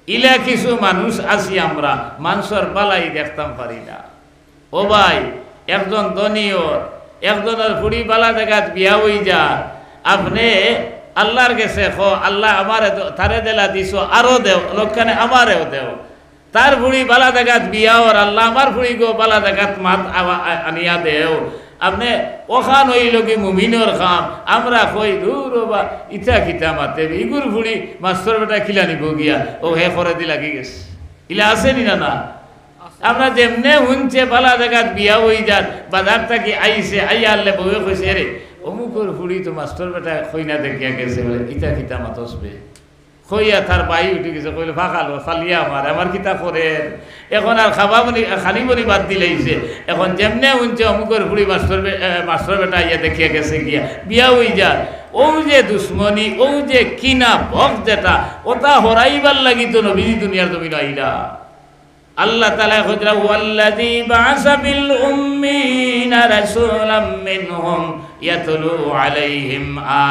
ইলা কিছু মানুষ আছি আমরা মানুষের বালাই দেখতাম পারি না। ও ভাই একজন ধনীয় একজনের ফুড়ি বালা জায়গাত বিয়া হই যা, আপনি আল্লাহর কাছে খো আল্লাহ আমার তারে দেলা দিছ আরো দেও, লোকখানে আমারেও দেও। তার ফুড়ি বালা জায়গাত বিয়া ওর আল্লাহ আমার ফুড়ি গো বালা জায়গাত মাত আনিয়া দেও। আপনি ওখান হইল কি মুমিনর খাম, আমরা কই দূর বা ইটা কিতা মাতে ইগুর ফুড়ি মাস্তর বেটা খিলা নিব গিয়া ও হে করে দি লাগি গেছে। ইলা আছে নি না? আমরা যেমনে শুনছে বালা জায়গাত বিয়া হয়ে যান, বাজার থাকি আইসে আইয়া আনলে বউয়ে কইছে রে অমুকর ফুড়ি তো মাস্টার বেটা খইনা দেখিয়া গেছে, বলে ইটা কিতা মাতসবে খইয়া তার বাই উঠে গেছে। কইলে ফাঁকালো ফালিয়া আমার কিতা করে এখন আর খাবা বনি খালি বনি বাদ দিলেইছে। এখন যেমনে শুনছে অমুকর ফুড়ি মাস্টার বেটা আইয়া দেখিয়া গেছে গিয়া বিয়া হয়ে যান, ও যে দুশ্মনী ও যে কিনা ভক যেটা ওটা হরাইবার লাগি তো নবী দুনিয়ার জমিন আইলা। আল্লাহ তাআলা কইরা ওয়াল্লাযী বা'আসা বিল উম্মিনা রাসূলাম মিনহুম ইয়াতলু আলাইহিম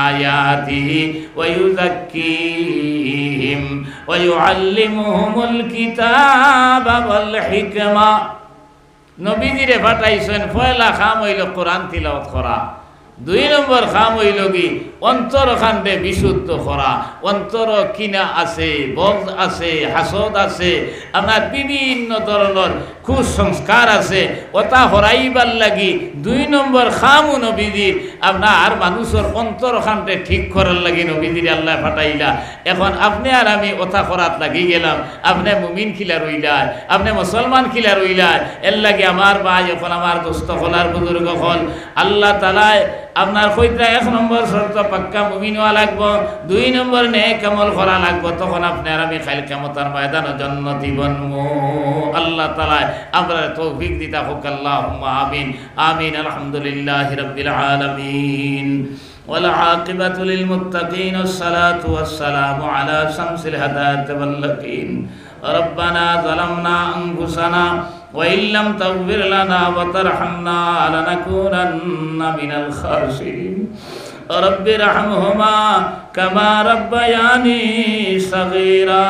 আয়াতিহি ওয়া ইউযাক্কিহিম ওয়া ইউআল্লিমুহুমুল কিতাবা ওয়াল হিকমা। নবীজিরে পাঠাইছেন পয়লা কাম হইল কোরআন তিলাওয়াত করা, 2 নম্বর কাম হইল কি অন্তর খান্ডে বিশুদ্ধ করা। অন্তর কিনা আছে, বগজ আছে, হাসদ আছে, আপনার বিভিন্ন ধরনের কুসংস্কার আছে, ওটা হরাইবার লাগি 2 নম্বর খামু নবীজির আপনার মানুষের অন্তর খান্ডে ঠিক করার লাগি নবীজির আল্লাহ ফাটাইলা। এখন আপনি আর আমি ওটা করাত লাগি গেলাম, আপনি মুমিন খিলা রইলায়, আপনি মুসলমান খিলা রইলায়। এর লাগে আমার ভাই এখন আমার দোস্ত হলার বুজুর্গ হল আল্লাহ তাআলায় আপনার কইতা 1 নম্বর শর্ত পাক্কা মুমিন হওয়া লাগবো, 2 নম্বর নেক আমল করা লাগবো, তখন আপনি আর আমি খাইল কিয়ামতের ময়দানে জান্নাতি বনমু। আল্লাহ তাআলা আমরা তৌফিক দিতা হোক, আল্লাহুম্মা আমিন আমিন। আলহামদুলিল্লাহি রাব্বিল আলামিন ওয়াল আকিবাতু লিল মুত্তাকিন ওয়াসসালাতু ওয়াসসালামু আলা শামসিল হাদায়াতি ওয়াল লাকিন। রব্বানা যালামনা আনফুসানা وإن لم تغفر لنا وترحمنا لنكونن من الخاسرين رب ارحمهما كما ربياني صغيرا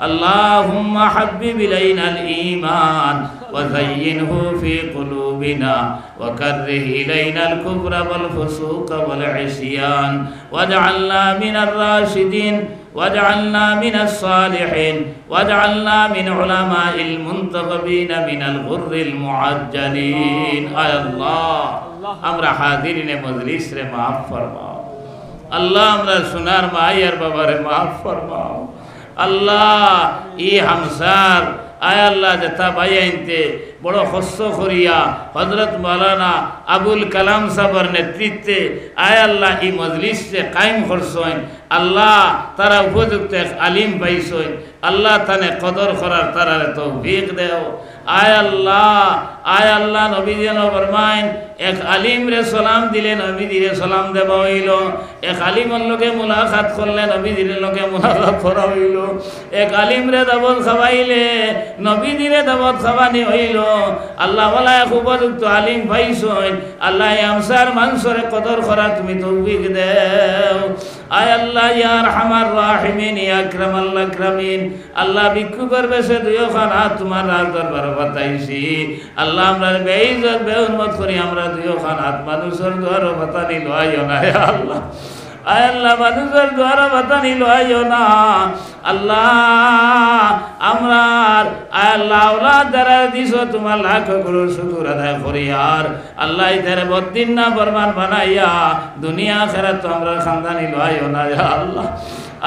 اللهم حبب إلينا الإيمان وزينه في قلوبنا وكره إلينا الكفر والفسوق والعصيان واجعلنا من الراشدين واجعلنا من الصالحين واجعلنا من علماء المنتخبين من الغر المعجلين آي الله আমরা হাজিরিনে মজলিস রে মাফ ফরমাও আল্লাহ, আমরা সোনার মায়ের বাবারে মাফ ফরমাও আল্লাহ। ই হামসার আয় আল্লাহ যেটা বাইনতে বড় কষ্ট করিয়া হযরত মাওলানা আবুল কালাম সাহেবের নেতৃত্বে আয় আল্লাহ এই মজলিসে কায়েম করছেন আল্লাহ, তারা উপযুক্ত এক আলিম পাইছেন আল্লাহ, তানে কদর করার তারারে তৌফিক দেও আয় আল্লাহ। নবী যেন ফরমাইন এক আলিম রে সালাম দিলে নবী দিরে সালাম দেওয়া হইল, এক আলিমের লগে মুলাকাত করলে নবীজির লগে মুলাকাত করা হইল, এক আলিমরে দাবত খাওয়াইলে নবীজিরে দাবত খাওয়ানি হইল। আল্লাহ ওয়ালা এক উপযুক্ত আলিম পাইছইন, আল্লাহ আমসার মানুষরে কদর করা তুমি তৌফিক দেও। আয় আল্লাহ ইয়া আরহামার রাহিমিন ইয়া আকরামাল আকরামিন, আল্লাহ ভিক্ষুকের বেশে দুইখান হাত তোমার রাজ দরবার বাতাইছি। আল্লাহ আমরা বেইজ্জত বেউন্মত করি আমরা দুইখান হাত মানুষের দুয়ার বাতানি লইও না আল্লাহ। আয় আল্লাহ মানুষের দ্বারা বাতানি লইও না আল্লাহ। আমরা আল্লাহ আওলাদ দ্বারা দিছ তোমার লাখ করোড় শুকর আদায় করি। আর আল্লাহ ইতারে বদিন না বরমান বানাইয়া দুনিয়া আখিরাত তো আমরা খানদানি লইও না আল্লাহ।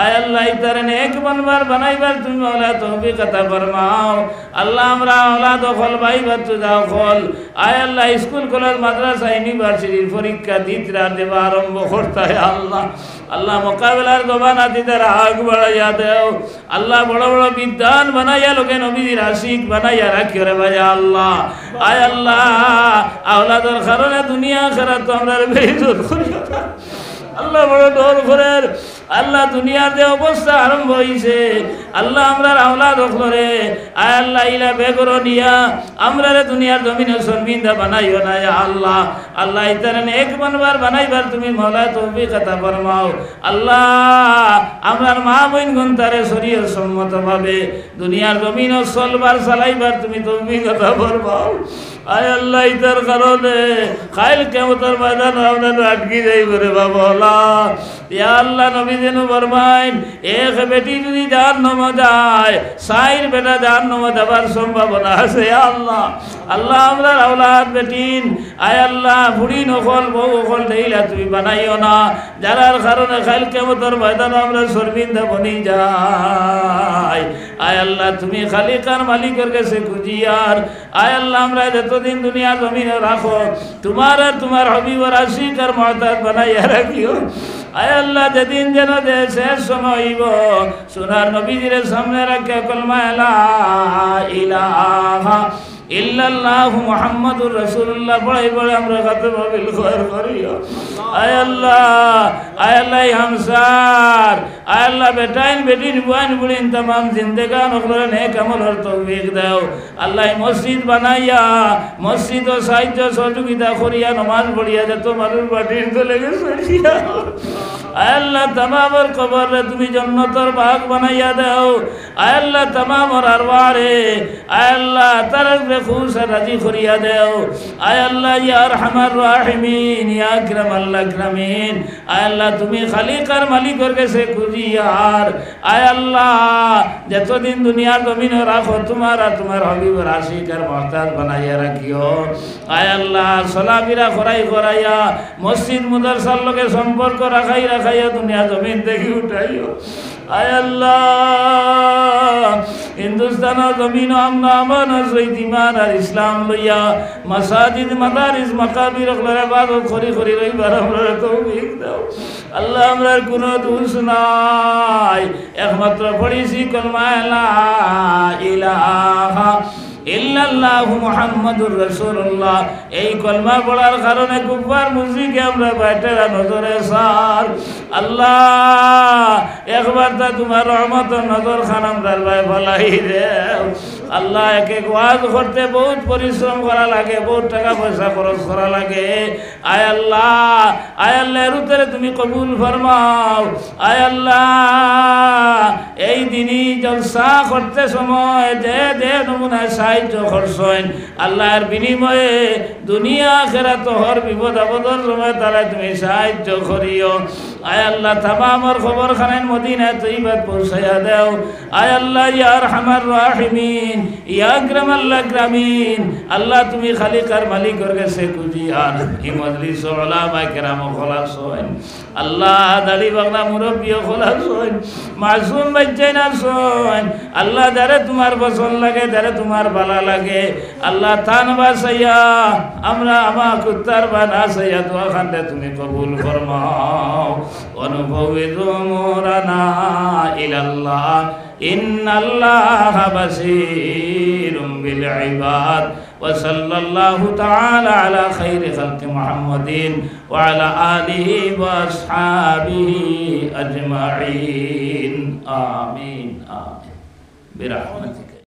আয় আল্লাহ ইতারে নেক বানবার বানাইবার তুমি মাওলা তৌফিক আতা ফরমাও আল্লাহ। আমরা আওলাদ খল বাইবার তো যাও খল। আয় আল্লাহ স্কুল কলেজ মাদ্রাসা ইউনিভার্সিটির পরীক্ষা দিতরা দেবা আরম্ভ করতে আল্লাহ। আল্লাহ মোকাবেলার জবানা দিদার আগ বাড়াইয়া দেও আল্লাহ। বড় বড় বিদ্যান বানাইয়া লোকে নবীর আশিক বানাইয়া রাখিও রে ভাই আল্লাহ। আয় আল্লাহ আওলাদের কারণে দুনিয়া আখিরাত তো আমরা বেইজ্জত করিও না আল্লাহ। বড় ডর করের আল্লাহ দুনিয়ার যে অবস্থা আরম্ভ হয়েছে আল্লাহ আমরার আওলাদ হকলরে আয় আল্লাহ ইলা বেগর নিয়া আমরারে দুনিয়ার জমিনে শর্মিন্দা বানাইও না আল্লাহ। আল্লাহ ইতারে এক বানবার বানাইবার তুমি মাওলা তৌফিক আতা ফরমাও আল্লাহ। আমরার মা বোন গন্তারে শরীয়ত সম্মতভাবে দুনিয়ার জমিনে চলবার চালাইবার তুমি তৌফিক আতা ফরমাও। আয় আল্লাহ ইতার কারণে খাইল কিয়ামতের ময়দানে আমরা আটকে যাইব রে বাবা ইয়া আল্লাহ। নবী যেন ফরমাইন এক বেটি যদি জাহান্নামে যায় সাইর বেটা জাহান্নামে যাবার সম্ভাবনা আছে আল্লাহ। আল্লাহ আমরা আওলাদ বেটিন আয় আল্লাহ বুড়ি নকল বউ নকল দেইলা তুমি বানাইও না যারার কারণে খাইল কিয়ামতের ময়দানে আমরা শর্মিন্দা বনি যাই। আয় আল্লাহ তুমি খালিকার মালিকের কাছে খুঁজিয়ার আয় আল্লাহ আমরা যতদিন দুনিয়া জমিনে রাখো তোমার আর তোমার হবিবর আশিক আর মুআতাদ বানাইয়া রাখিও। আয় আল্লাহ যেদিন যেন শেষ সময় হইব সোনার নবীজির সামনে রাখে কলমা লা ইলাহা ইল্লাল্লাহু মুহাম্মাদুর রাসূলুল্লাহ পড়াই পড়ে আমরা খাতমা বিল খায়র করিও। আয় আল্লাহ হামসার আয় আল্লাহ বেটাইন বেটিন বুয়াইন বুড়িন तमाम জিন্দেগান ওগুলো নেক আমলের তৌফিক দাও আল্লাহ। মসজিদ বানাইয়া মসজিদ ও সাহায্য সহযোগিতা করিয়া নামাজ পড়িয়া যত মানুষ বাটির চলে গেছে আয় আল্লাহ तमामর কবরে তুমি জান্নাতের বাগ বানাইয়া দাও। আয় আল্লাহ तमामর আরওয়ারে আয় আল্লাহ তার খুশ রাজি করিয়া দেও। আয় আল্লাহ ইয়া আরহামার রাহিমিন ইয়া আকরামাল আকরামিন আয় আল্লাহ তুমি খালিকার মালিকের কাছে খুঁজিয়ার আয় আল্লাহ যতদিন দুনিয়ার জমিনে রাখো তোমার আর তোমার হবিবর আশিক আর মুআতাদ বানাইয়া রাখিও। আয় আল্লাহ সলাবিরা করাইয়া মসজিদ মাদ্রাসার লগে সম্পর্ক রাখাইয়া দুনিয়া জমিন থেকে উঠাইও। আয় আল্লাহ হিন্দুস্তানের জমিন আমরা আমান ইমান আর ইসলাম লইয়া মাসাজিদ মাদারিস মাকাবির ইবাদত করি রইবার আমরা তৌফিক দাও আল্লাহ। আমরা কোনো দোষ নাই একমাত্র পড়িছি কলমা লা ইলাহা ইল্লাল্লাহু মুহাম্মাদুর রাসূলুল্লাহ। এই কলমা পড়ার কারণে কুফার মুশরিককে আমরা বাইটেরা নজরে সার আল্লাহ একবার তা তোমার রহমতের নজর খান আমরা ভাই ফলাই দেও আল্লাহ। এক এক ওয়াজ করতে বহুত পরিশ্রম করা লাগে, বহুত টাকা পয়সা খরচ করা লাগে। আয় আল্লাহ এর উত্তরে তুমি কবুল ফরমাও। আয় আল্লাহ এই দিনই জলসা করতে সময় যে নমুনায় সাহায্য করছেন আল্লাহর বিনিময়ে দুনিয়া আখিরাত হর বিপদ আপদের সময় তারা তুমি সাহায্য করিও। আয় আল্লাহ তামামর খবর খানেন মদিনা তৈবাত পৌঁছাইয়া দেও। আয় আল্লাহ ইয়া আরহামার রাহিমিন ইয়া আকরামাল আকরামিন আল্লাহ তুমি খালিকার মালিকের কাছে খুঁজিয়ার এই মজলিস উলামা কেরাম খলাস হন আল্লাহ। দাড়ি বাগলা মুরব্বী খলাস হন মাসুম বাচ্চাই না শোন আল্লাহ। যারে তোমার পছন্দ লাগে যারে তোমার ভালো লাগে আল্লাহ তান বাসাইয়া আমরা আমার কুত্তার বানা সাইয়া দোয়া খানতে তুমি কবুল ফরমাও। অনুভবিত মোরানা ইলাল্লাহ ইন্নাল্লাহা বাসীরুম বিল ইবাদ وصلى الله تعالى على خير خلق محمد وعلى آله وأصحابه أجمعين آمين آمين برحمتك